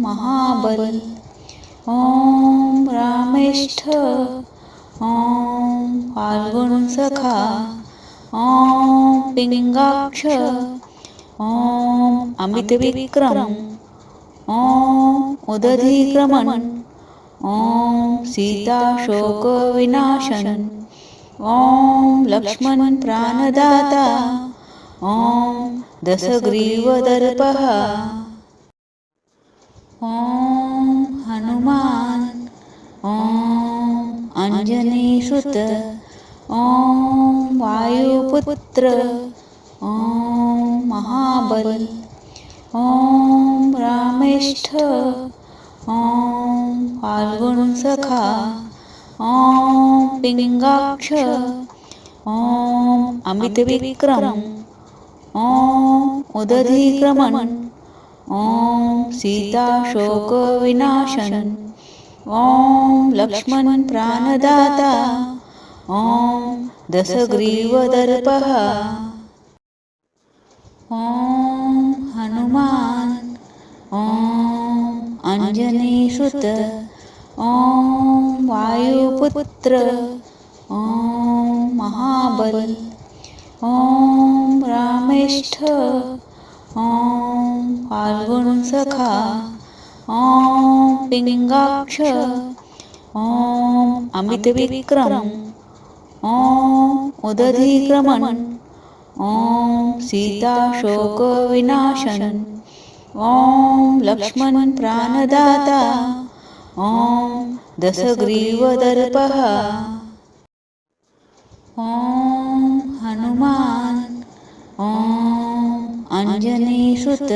महाबल ॐ रामेष्ठ ॐ फाल्गुनसखा ॐ पिंगाक्ष ॐ अमितविक्रम ॐ उदधीक्रमण ॐ सीताशोकविनाशन ॐ लक्ष्मण प्राणदाता ॐ दशग्रीवदर्पः ॐ हनुमान ॐ अंजनीसुत ॐ वायुपुत्र ॐ महाबल ॐ रामेष्ठ ॐ फाल्गुन सखा ॐ पिङ्गाक्ष ॐ अमितविक्रम ॐ उदधीक्रमण ॐ सीताशोकविनाशन ॐ लक्ष्मण प्राणदाता ॐ दशग्रीवदर्पः ॐ हनुमान ॐ अंजनीसुत ॐ वायुपुत्र ॐ महाबल ॐ रामेष्ठ ॐ फाल्गुन सखा ॐ पिङ्गाक्ष ॐ अमितविक्रम ॐ उदधीक्रमण ॐ सीताशोकविनाशन ॐ लक्ष्मण प्राणदाता ॐ दशग्रीवदर्पः ॐ हनुमान ॐ अंजनीसुत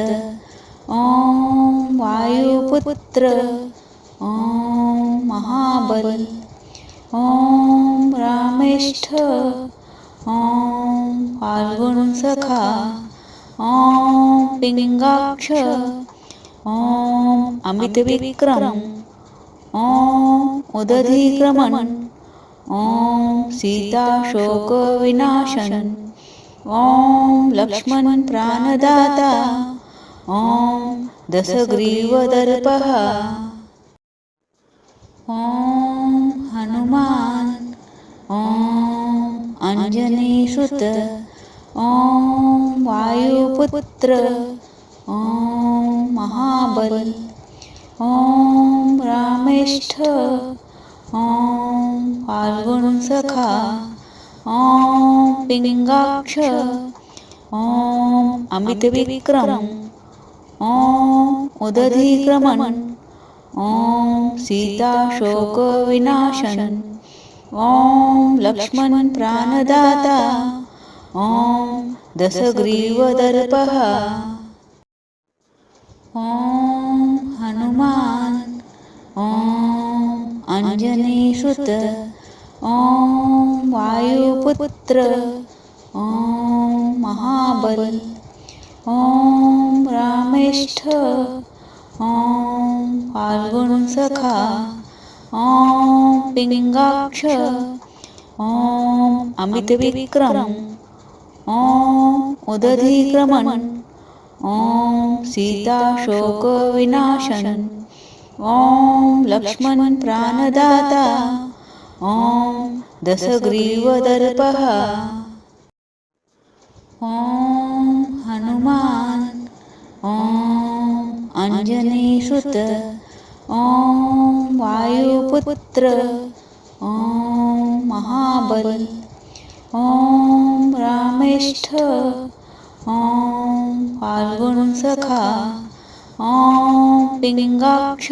ॐ वायुपुत्र ॐ महाबल ॐ रामेष्ठ ॐ फाल्गुन सखा ॐ पिङ्गाक्ष ॐ अमितविक्रम ॐ उदधीक्रमण ॐ सीताशोकविनाशन ॐ लक्ष्मण प्राणदाता ॐ दशग्रीवदर्पः ॐ हनुमान ॐ अंजनीसुत ॐ वायुपुत्र ॐ महाबल ॐ रामेष्ठ ॐ फाल्गुन सखा ॐ पिङ्गाक्ष ॐ अमितविक्रम ॐ उदधीक्रमण ॐ सीताशोकविनाशन ॐ लक्ष्मण प्राणदाता ॐ दशग्रीवदर्पः ॐ हनुमान ॐ अंजनीसुत ॐ वायुपुत्र ॐ महाबल ॐ रामेष्ठ ॐ फाल्गुन सखा ॐ पिङ्गाक्ष ॐ अमितविक्रम ॐ उदधीक्रमण ॐ सीताशोकविनाशन ॐ लक्ष्मण प्राणदाता ॐ दशग्रीवदर्पः ॐ हनुमान ॐ अंजनीसुत ॐ वायुपुत्र ॐ महाबल ॐ रामेष्ठ ॐ फाल्गुन सखा ॐ पिङ्गाक्ष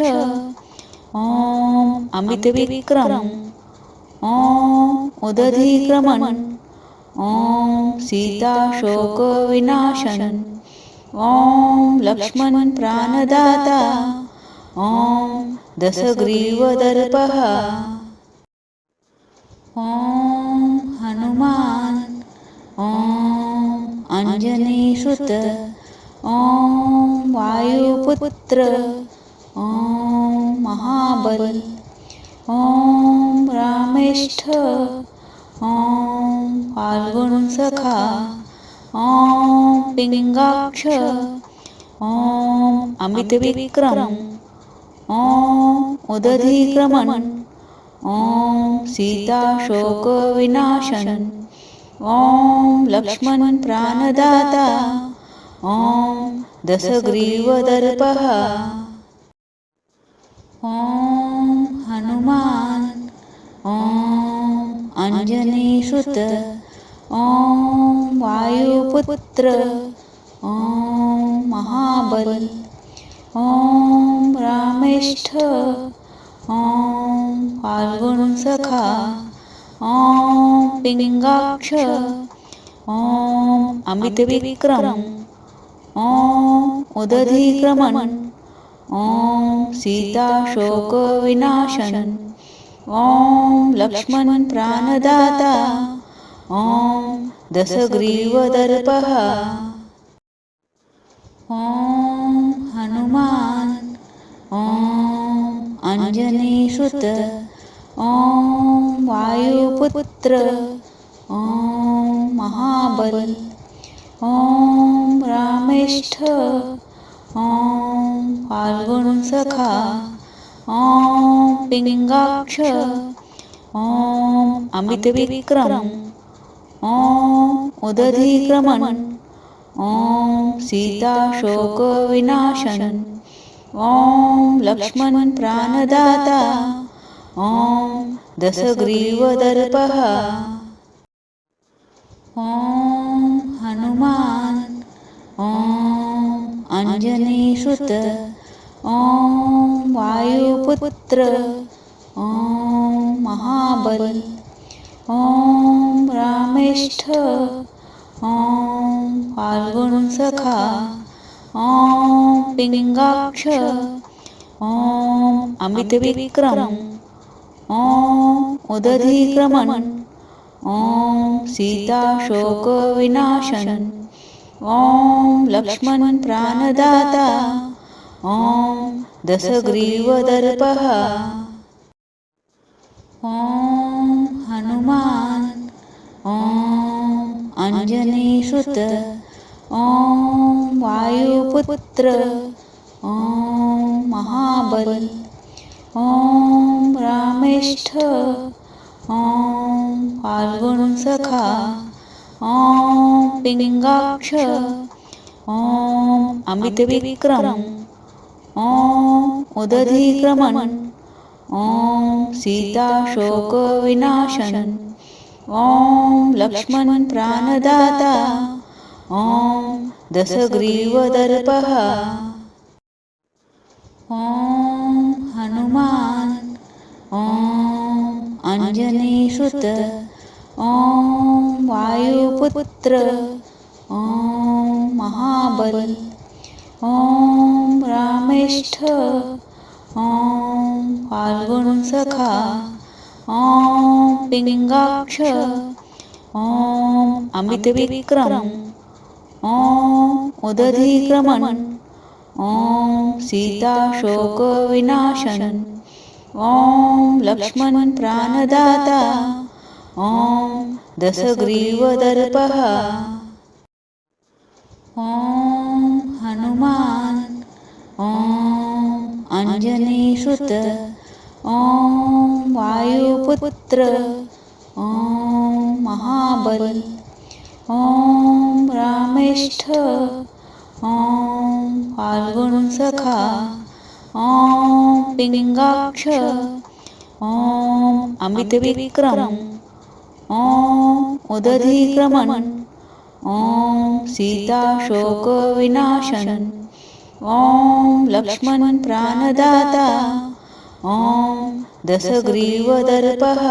ॐ अमितविक्रम ॐ उदधीक्रमण ॐ सीताशोकविनाशन ॐ लक्ष्मण प्राणदाता ॐ दशग्रीवदर्पः ॐ हनुमान ॐ अंजनीसुत ॐ वायुपुत्र ॐ महाबल ॐ रामेष्ठ ॐ फाल्गुन सखा ॐ पिङ्गाक्ष ॐ अमितविक्रम ॐ उदधीक्रमण ॐ सीताशोकविनाशन ॐ लक्ष्मण प्राणदाता ॐ दशग्रीवदर्पः ॐ हनुमान ॐ अंजनीसुत ॐ वायुपुत्र ॐ महाबल ॐ रामेष्ठ ॐ फाल्गुन सखा ॐ पिङ्गाक्ष ॐ अमितविक्रम ॐ उदधीक्रमण ॐ सीताशोकविनाशन ॐ लक्ष्मण प्राणदाता ॐ दशग्रीवदर्पः ॐ हनुमान ॐ अंजनीसुत ॐ वायुपुत्र ॐ महाबल ॐ रामेष्ठ ॐ फाल्गुनसखा ॐ पिंगाक्ष ॐ अमितविक्रम ॐ उदधीक्रमण ॐ सीताशोकविनाशन ॐ लक्ष्मण प्राणदाता ॐ दशग्रीवदर्पः ॐ हनुमान ॐ अंजनीसुत ॐ वायुपुत्र ॐ महाबल ॐ रामेष्ठ ॐ फाल्गुनसखा ॐ पिंगाक्ष ॐ अमितविक्रम ॐ उदधीक्रमण ॐ सीताशोकविनाशन ॐ लक्ष्मण प्राणदाता ॐ दशग्रीवदर्पः ॐ हनुमान ॐ अंजनीसुत ॐ वायुपुत्र ॐ महाबल ॐ रामेष्ठ ॐ फाल्गुनसखा ॐ पिंगाक्ष ॐ अमितविक्रम ॐ उदधीक्रमण ॐ सीताशोकविनाशन ॐ लक्ष्मण प्राणदाता ॐ दशग्रीवदर्पः ॐ हनुमान ॐ अंजनीसुत ॐ वायुपुत्र ॐ महाबल ॐ रामेष्ठ ॐ फाल्गुनसखा ॐ पिंगाक्ष ॐ अमितविक्रम ॐ उदधीक्रमण ॐ सीताशोकविनाशन ॐ लक्ष्मण प्राणदाता ॐ दशग्रीवदर्पः ॐ हनुमान ॐ अंजनीसुत ॐ वायुपुत्र ॐ महाबल ॐ रामेष्ठ ॐ फाल्गुनसखा ॐ पिंगाक्ष ॐ अमितविक्रम ॐ उदधीक्रमण ॐ सीताशोकविनाशन ॐ लक्ष्मण प्राणदाता ॐ दशग्रीवदर्पः